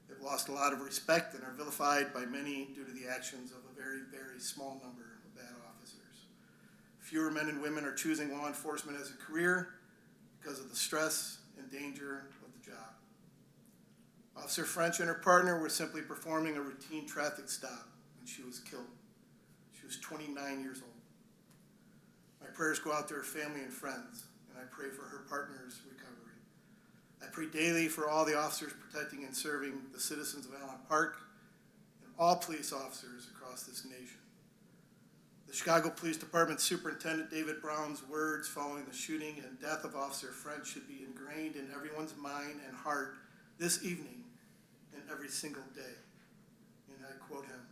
they've lost a lot of respect and are vilified by many due to the actions of a very, very small number of bad officers. Fewer men and women are choosing law enforcement as a career because of the stress and danger of the job. Officer French and her partner were simply performing a routine traffic stop when she was killed. She was 29 years old. My prayers go out to her family and friends, and I pray for her partner's recovery. I pray daily for all the officers protecting and serving the citizens of Allen Park and all police officers across this nation. The Chicago Police Department Superintendent David Brown's words following the shooting and death of Officer French should be ingrained in everyone's mind and heart this evening and every single day. And I quote him,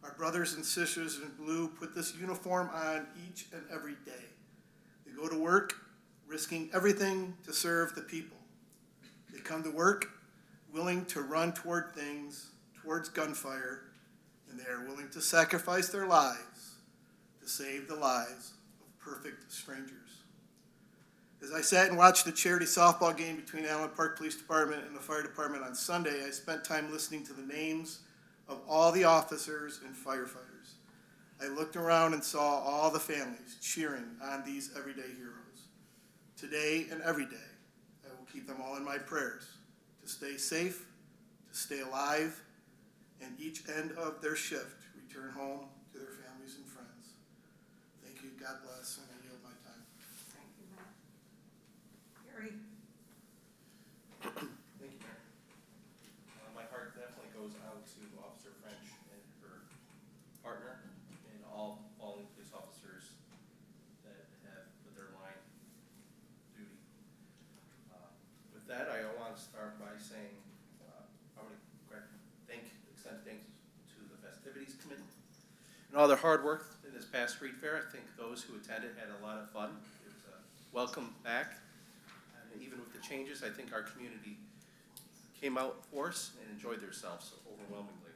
"Our brothers and sisters in blue put this uniform on each and every day. They go to work risking everything to serve the people. They come to work willing to run toward things, towards gunfire, and they are willing to sacrifice their lives to save the lives of perfect strangers." As I sat and watched the charity softball game between Allen Park Police Department and the Fire Department on Sunday, I spent time listening to the names of all the officers and firefighters. I looked around and saw all the families cheering on these everyday heroes. Today and every day, I will keep them all in my prayers to stay safe, to stay alive, and each end of their shift return home to their families and friends. Thank you, God bless, and I yield my time. Thank you, Matt. Gary? Thank you, Mayor. My heart definitely goes out to Officer French and her partner and all fallen police officers that have put their line duty. With that, I want to start by saying I want to extend thanks to the Festivities Committee and all their hard work in this past street fair. I think those who attended had a lot of fun. It was a welcome back. And even with the changes, I think our community came out for us and enjoyed themselves overwhelmingly.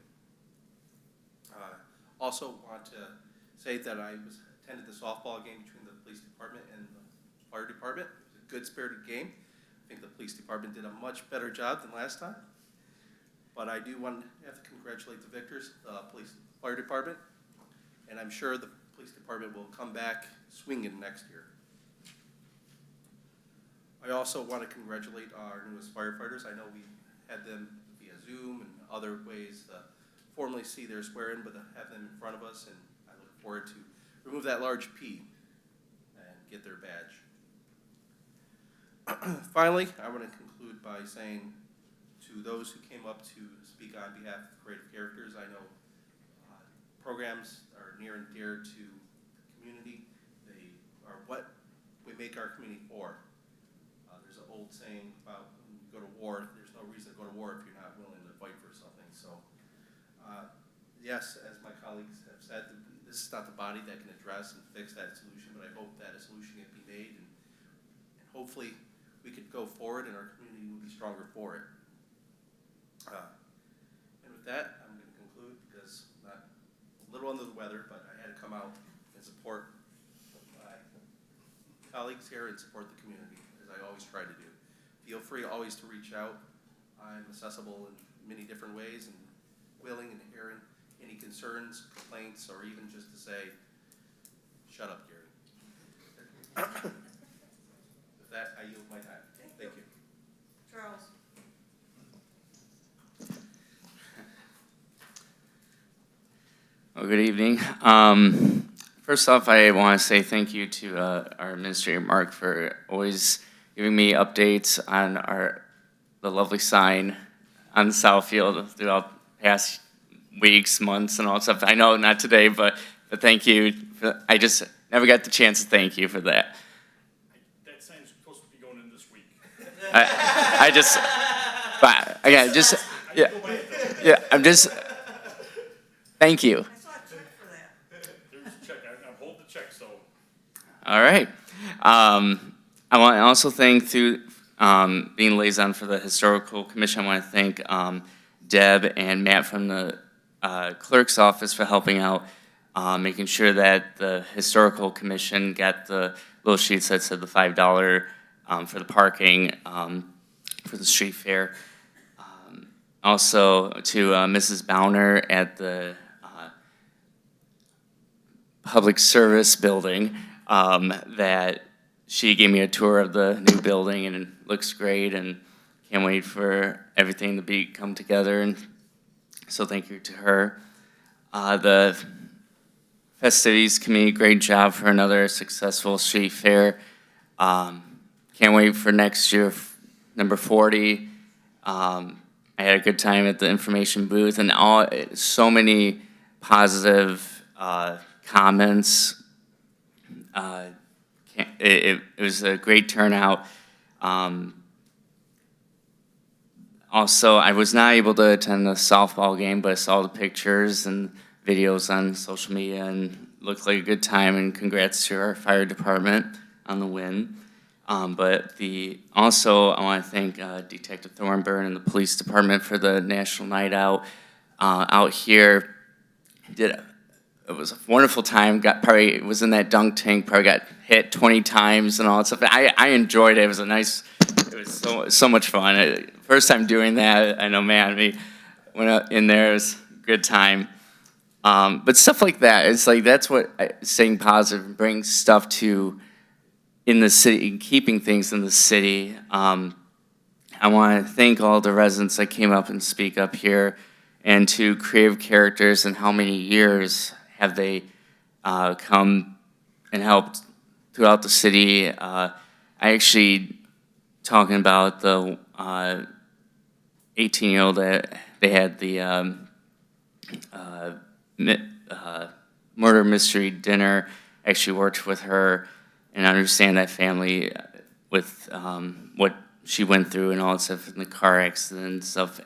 Also want to say that I attended the softball game between the police department and the fire department. It was a good spirited game. I think the police department did a much better job than last time. But I do want to have to congratulate the victors, the fire department, and I'm sure the police department will come back swinging next year. I also want to congratulate our newest firefighters. I know we had them via Zoom and other ways to formally see their swear-in, but to have them in front of us, and I look forward to remove that large P and get their badge. Finally, I want to conclude by saying to those who came up to speak on behalf of creative characters, I know programs are near and dear to the community. They are what we make our community for. There's an old saying about when you go to war, there's no reason to go to war if you're not willing to fight for something. So, yes, as my colleagues have said, this is not the body that can address and fix that solution, but I hope that a solution can be made, and hopefully we could go forward and our community will be stronger for it. And with that, I'm going to conclude because I'm not a little under the weather, but I had to come out and support my colleagues here and support the community, as I always try to do. Feel free always to reach out. I'm accessible in many different ways and willing and hearing any concerns, complaints, or even just to say, shut up, Gary. With that, I yield my time. Thank you. Charles? Well, good evening. First off, I want to say thank you to our administrator, Mark, for always giving me updates on the lovely sign on Southfield throughout past weeks, months, and all that stuff. I know not today, but thank you. I just never got the chance to thank you for that. That sign's supposed to be going in this week. I'm just, thank you. I saw a check for that. There's a check. I'm holding the check, so. All right. I want to also thank, through being liaison for the Historical Commission, I want to thank Deb and Matt from the clerk's office for helping out, making sure that the Historical Commission got the little sheets that said the $5 for the parking for the street fair. Also to Mrs. Bowner at the Public Service Building, that she gave me a tour of the new building, and it looks great, and can't wait for everything to come together, and so thank you to her. The Festivities Committee, great job for another successful street fair. Can't wait for next year, number 40. I had a good time at the information booth, and so many positive comments. It was a great turnout. Also, I was not able to attend the softball game, but I saw the pictures and videos on social media, and looked like a good time, and congrats to our fire department on the win. Also, I want to thank Detective Thornburn and the police department for the National Night Out here. It was a wonderful time. Probably was in that dunk tank. Probably got hit 20 times and all that stuff. I enjoyed it. It was so much fun. First time doing that. I know, man. We went out in there. It was a good time. But stuff like that. It's like that's what staying positive brings stuff to in the city, keeping things in the city. I want to thank all the residents that came up and speak up here and to creative characters, and how many years have they come and helped throughout the city. I actually, talking about the 18-year-old that they had the murder mystery dinner, actually worked with her and understand that family with what she went through and all that stuff in the car accident and stuff.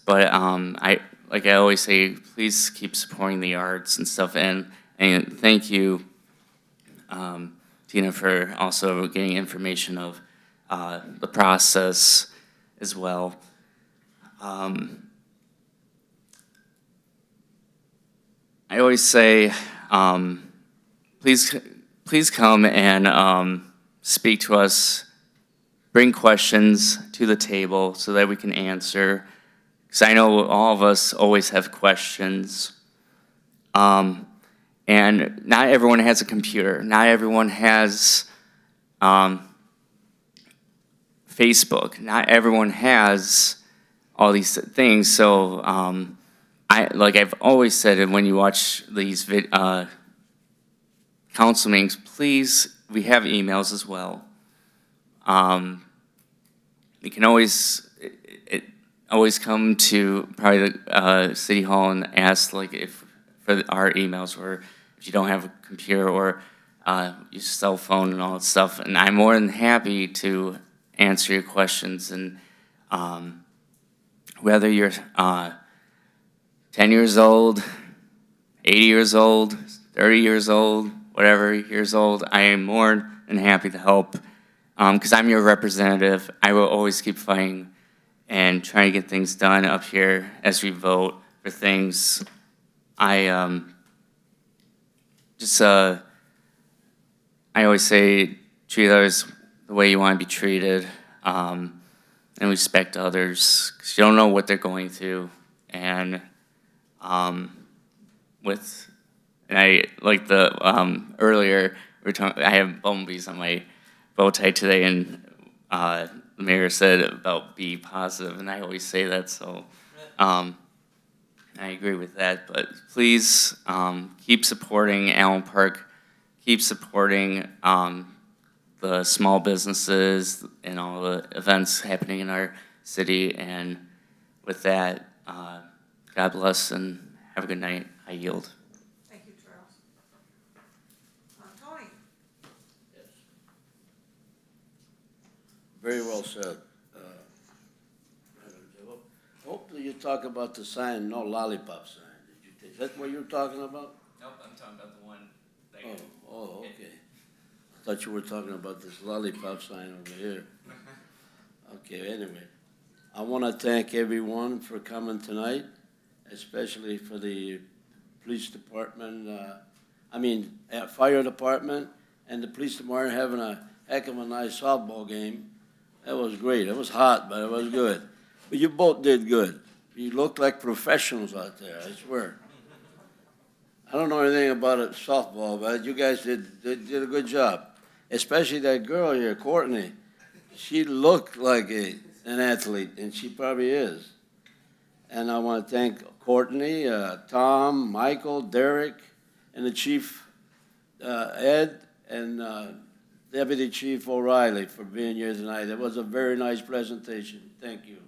But I always say, please keep supporting the arts and stuff. And thank you, Tina, for also getting information of the process as well. I always say, please come and speak to us, bring questions to the table so that we can answer. Because I know all of us always have questions. And not everyone has a computer. Not everyone has Facebook. Not everyone has all these things. So I've always said, and when you watch these council meetings, please, we have emails as well. You can always come to probably the city hall and ask, like, if for our emails, or if you don't have a computer or your cell phone and all that stuff. And I'm more than happy to answer your questions. And whether you're 10 years old, 80 years old, 30 years old, whatever years old, I am more than happy to help. Because I'm your representative. I will always keep fighting and trying to get things done up here as we vote for things. I always say, treat others the way you want to be treated, and respect others, because you don't know what they're going through. And I like the earlier we were talking, I have bumblebees on my bow tie today, and the mayor said about be positive, and I always say that, so I agree with that. But please keep supporting Allen Park, keep supporting the small businesses and all the events happening in our city. And with that, God bless and have a good night. I yield. Thank you, Charles. Tony? Very well said. Hopefully you talk about the sign, no lollipop sign. Is that what you're talking about? Nope, I'm talking about the one. Oh, okay. I thought you were talking about this lollipop sign over here. Okay, anyway. I want to thank everyone for coming tonight, especially for the police department, fire department, and the police department having a heck of a nice softball game. That was great. It was hot, but it was good. But you both did good. You looked like professionals out there, I swear. I don't know anything about it, softball, but you guys did a good job. Especially that girl here, Courtney. She looked like an athlete, and she probably is. And I want to thank Courtney, Tom, Michael, Derek, and the Chief Ed, and Deputy Chief O'Reilly for being here tonight. It was a very nice presentation. Thank you.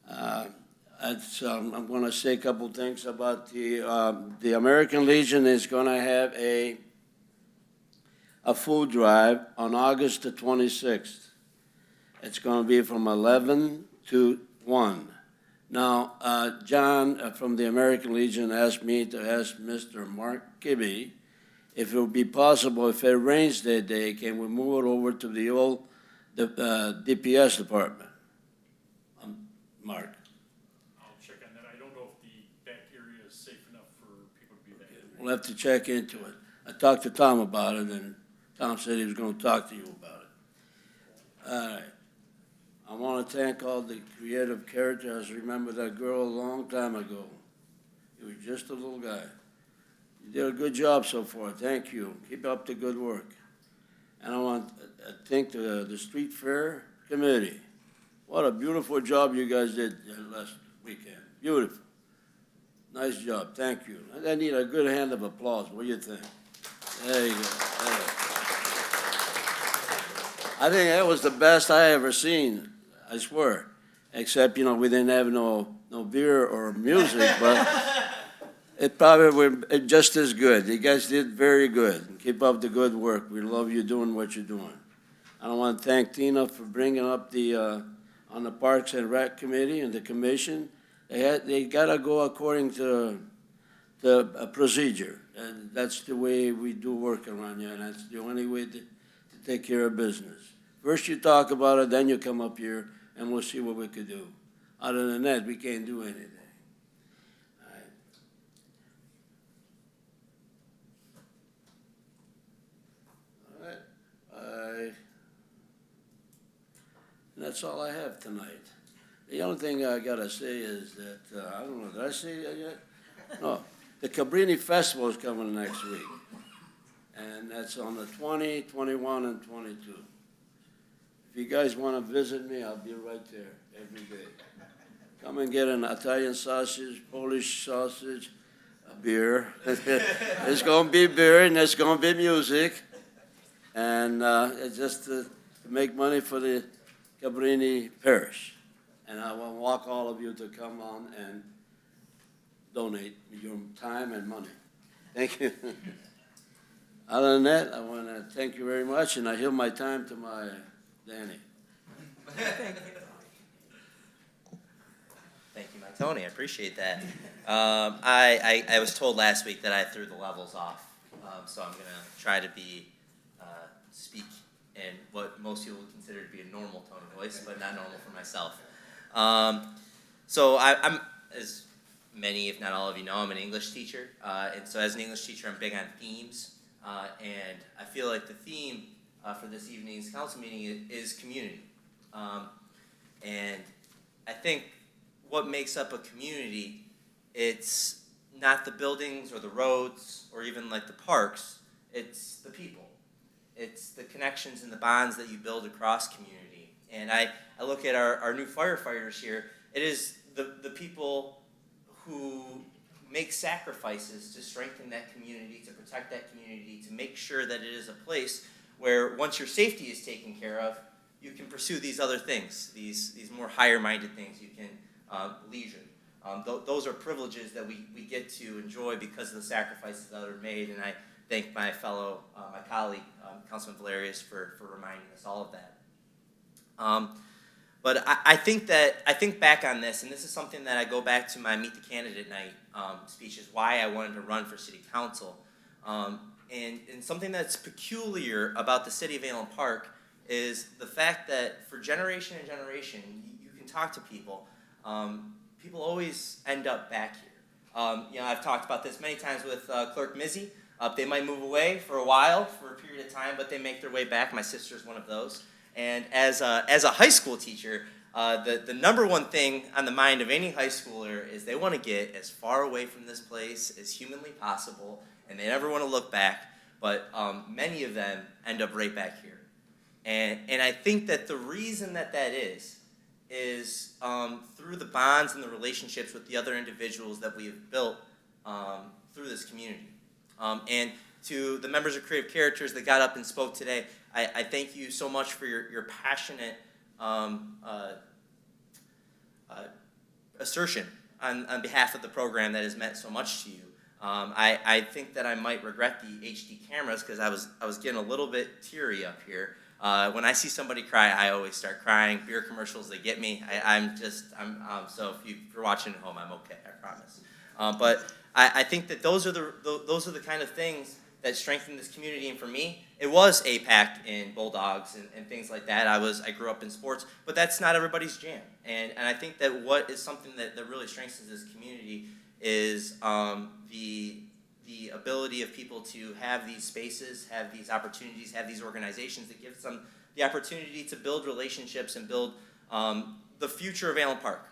I'm going to say a couple things about the American Legion is going to have a food drive on August the 26th. It's going to be from 11 to 1. Now, John from the American Legion asked me to ask Mr. Mark Kibbe if it would be possible, if it rains that day, can we move it over to the old DPS department? Mark. I'll check on that. I don't know if the back area is safe enough for people to be back. We'll have to check into it. I talked to Tom about it, and Tom said he was going to talk to you about it. All right. I want to thank all the creative characters. I remember that girl a long time ago. He was just a little guy. You did a good job so far. Thank you. Keep up the good work. And I want to thank the Street Fair Committee. What a beautiful job you guys did last weekend. Beautiful. Nice job, thank you. I need a good hand of applause, what do you think? There you go. There. I think that was the best I ever seen, I swear. Except, we didn't have no beer or music, but it probably were just as good. You guys did very good. Keep up the good work. We love you doing what you're doing. I want to thank Tina for bringing up on the Parks and Rec Committee and the commission. They gotta go according to a procedure. And that's the way we do work around here, and that's the only way to take care of business. First you talk about it, then you come up here, and we'll see what we could do. Other than that, we can't do anything. And that's all I have tonight. The only thing I gotta say is that, I don't know, did I say that yet? No, the Cabrini Festival is coming next week. And that's on the 20, 21, and 22. If you guys wanna visit me, I'll be right there every day. Come and get an Italian sausage, Polish sausage, a beer. There's gonna be beer and there's gonna be music. And it's just to make money for the Cabrini Parish. And I will walk all of you to come on and donate your time and money. Thank you. Other than that, I want to thank you very much, and I yield my time to my Danny. Thank you. Thank you, Mike Tony. I appreciate that. I was told last week that I threw the levels off, so I'm going to try to speak in what most people would consider to be a normal tone of voice, but not normal for myself. So I'm, as many, if not all of you know, I'm an English teacher. And so as an English teacher, I'm big on themes. And I feel like the theme for this evening's council meeting is community. And I think what makes up a community, it's not the buildings or the roads or even like the parks, it's the people. It's the connections and the bonds that you build across community. And I look at our new firefighters here. It is the people who make sacrifices to strengthen that community, to protect that community, to make sure that it is a place where once your safety is taken care of, you can pursue these other things, these more higher-minded things. You can leisure. Those are privileges that we get to enjoy because of the sacrifices that are made. And I thank my fellow, my colleague, Councilman Valerius, for reminding us all of that. But I think back on this, and this is something that I go back to my Meet the Candidate Night speech, is why I wanted to run for City Council. And something that's peculiar about the City of Allen Park is the fact that for generation and generation, you can talk to people. People always end up back here. I've talked about this many times with Clerk Mizzy. They might move away for a while, for a period of time, but they make their way back. My sister's one of those. And as a high school teacher, the number one thing on the mind of any high schooler is they want to get as far away from this place as humanly possible, and they never want to look back, but many of them end up right back here. And I think that the reason that is through the bonds and the relationships with the other individuals that we have built through this community. And to the members of Creative Characters that got up and spoke today, I thank you so much for your passionate assertion on behalf of the program that has meant so much to you. I think that I might regret the HD cameras because I was getting a little bit teary up here. When I see somebody cry, I always start crying. Beer commercials, they get me. So if you're watching at home, I'm okay, I promise. But I think that those are the kind of things that strengthen this community. And for me, it was APAC and Bulldogs and things like that. I grew up in sports, but that's not everybody's jam. And I think that what is something that really strengthens this community is the ability of people to have these spaces, have these opportunities, have these organizations that gives them the opportunity to build relationships and build the future of Allen Park,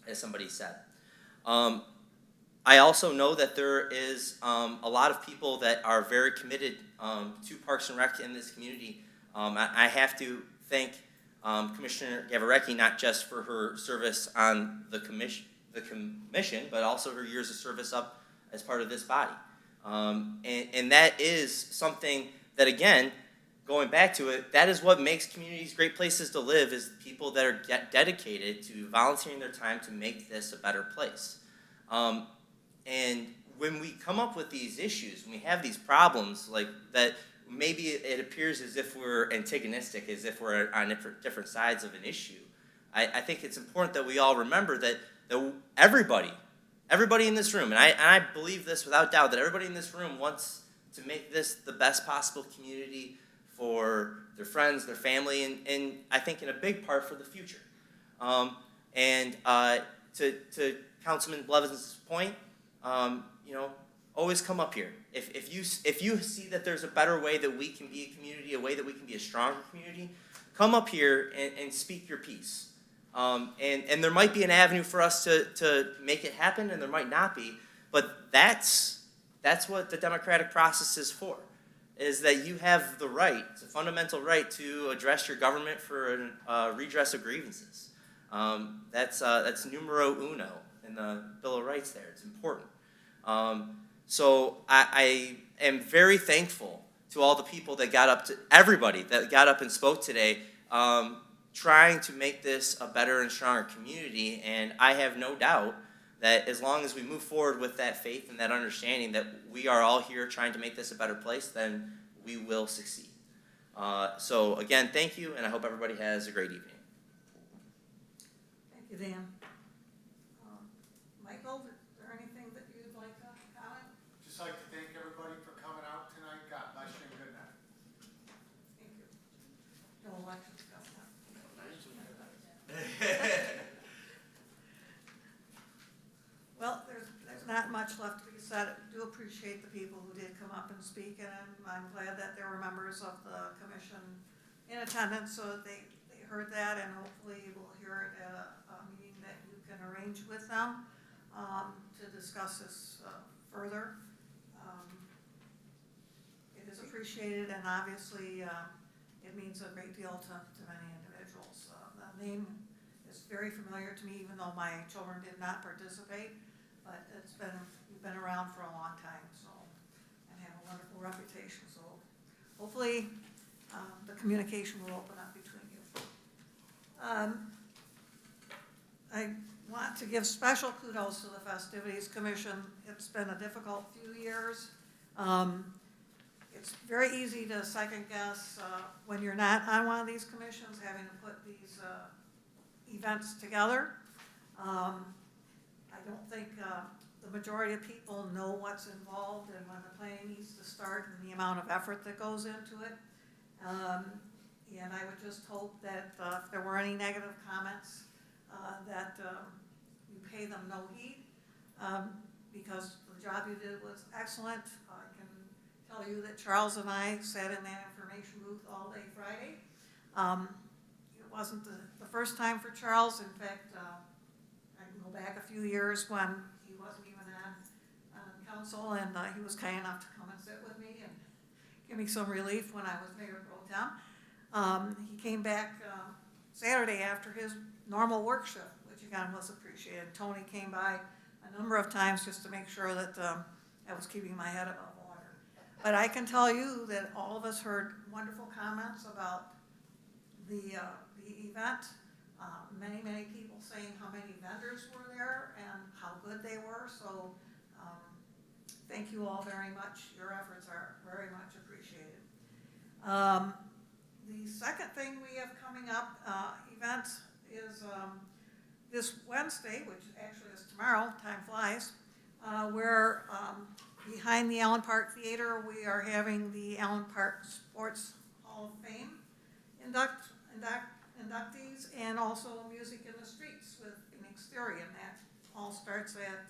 as somebody said. I also know that there is a lot of people that are very committed to Parks and Rec in this community. I have to thank Commissioner Gavarecki, not just for her service on the commission, but also her years of service up as part of this body. And that is something that, again, going back to it, that is what makes communities great places to live, is people that are dedicated to volunteering their time to make this a better place. And when we come up with these issues, when we have these problems like that, maybe it appears as if we're antagonistic, as if we're on different sides of an issue. I think it's important that we all remember that everybody in this room, and I believe this without doubt, that everybody in this room wants to make this the best possible community for their friends, their family, and I think in a big part for the future. To Councilman Blevin's point, you know, always come up here. If you see that there's a better way that we can be a community, a way that we can be a stronger community, come up here and speak your piece. And there might be an avenue for us to make it happen, and there might not be, but that's what the democratic process is for, is that you have the right, it's a fundamental right, to address your government for a redress of grievances. That's numero uno in the Bill of Rights there. It's important. So I am very thankful to all the people that everybody that got up and spoke today, trying to make this a better and stronger community. And I have no doubt that as long as we move forward with that faith and that understanding that we are all here trying to make this a better place, then we will succeed. So again, thank you, and I hope everybody has a great evening. Thank you, Dan. Michael, is there anything that you'd like to comment? Just like to thank everybody for coming out tonight. God bless you and good night. Thank you. No election stuff. Well, there's not much left to be said. I do appreciate the people who did come up and speak, and I'm glad that there were members of the commission in attendance, so that they heard that, and hopefully we'll hear it at a meeting that you can arrange with them to discuss this further. It is appreciated, and obviously it means a great deal to many individuals. The name is very familiar to me, even though my children did not participate, but we've been around for a long time, so, and have a wonderful reputation. So hopefully the communication will open up between you. I want to give special kudos to the Festivities Commission. It's been a difficult few years. It's very easy to second guess when you're not on one of these commissions, having to put these events together. I don't think the majority of people know what's involved and when the planning needs to start and the amount of effort that goes into it. And I would just hope that if there were any negative comments, that you pay them no heed, because the job you did was excellent. I can tell you that Charles and I sat in that information booth all day Friday. It wasn't the first time for Charles. In fact, I can go back a few years when he wasn't even on council, and he was kind enough to come and sit with me and give me some relief when I was mayor pro tem. He came back Saturday after his normal work shift, which again was appreciated. Tony came by a number of times just to make sure that I was keeping my head above water. But I can tell you that all of us heard wonderful comments about the event. Many people saying how many vendors were there and how good they were. So thank you all very much. Your efforts are very much appreciated. The second thing we have coming up, event, is this Wednesday, which actually is tomorrow, time flies, where behind the Allen Park Theater, we are having the Allen Park Sports Hall of Fame inductees, and also Music in the Streets with Phoenix Theory, and that all starts at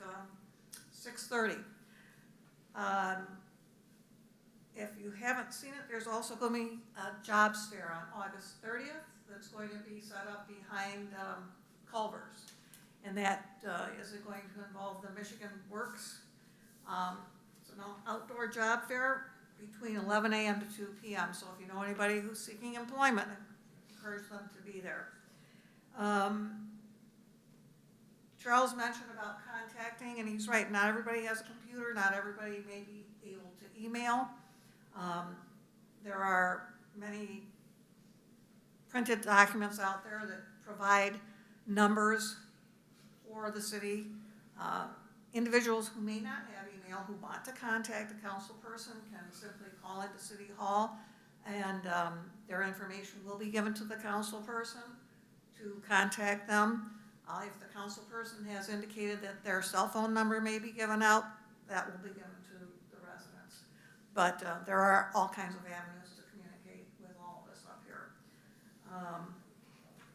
6:30. If you haven't seen it, there's also going to be a jobs fair on August 30th that's going to be set up behind Culver's, and that is going to involve the Michigan Works. It's an outdoor job fair between 11 a.m. to 2 p.m. So if you know anybody who's seeking employment, encourage them to be there. Charles mentioned about contacting, and he's right, not everybody has a computer, not everybody may be able to email. There are many printed documents out there that provide numbers for the city. Individuals who may not have email, who want to contact a council person, can simply call into City Hall, and their information will be given to the council person to contact them. If the council person has indicated that their cell phone number may be given out, that will be given to the residents. But there are all kinds of avenues to communicate with all of us up here.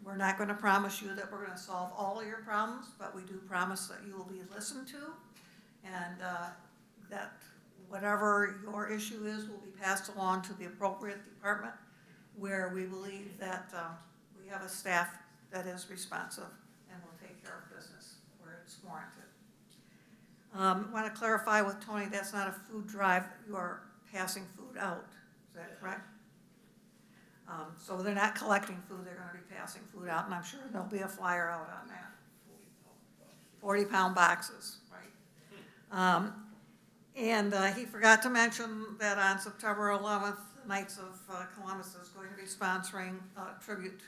We're not going to promise you that we're going to solve all of your problems, but we do promise that you will be listened to, and that whatever your issue is will be passed along to the appropriate department where we believe that we have a staff that is responsive and will take care of business where it's warranted. I want to clarify with Tony, that's not a food drive. You are passing food out. Is that correct? So they're not collecting food, they're going to be passing food out, and I'm sure there'll be a flyer out on that. 40-pound boxes, right? And he forgot to mention that on September 11th, Knights of Columbus is going to be sponsoring a tribute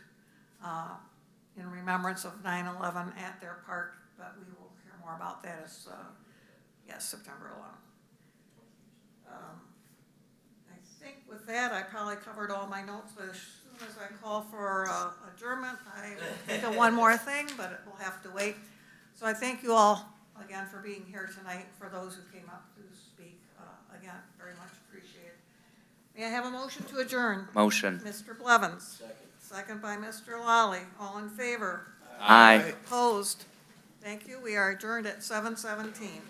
in remembrance of 9/11 at their park, but we will hear more about that as, yes, September 11th. I think with that, I probably covered all my notes, but as soon as I call for adjournment, I will think of one more thing, but it will have to wait. So I thank you all again for being here tonight. For those who came up to speak, again, very much appreciated. May I have a motion to adjourn? Motion. Mr. Blevins. Second by Mr. Lawley. All in favor? Aye. Opposed? Thank you. We are adjourned at 7:17.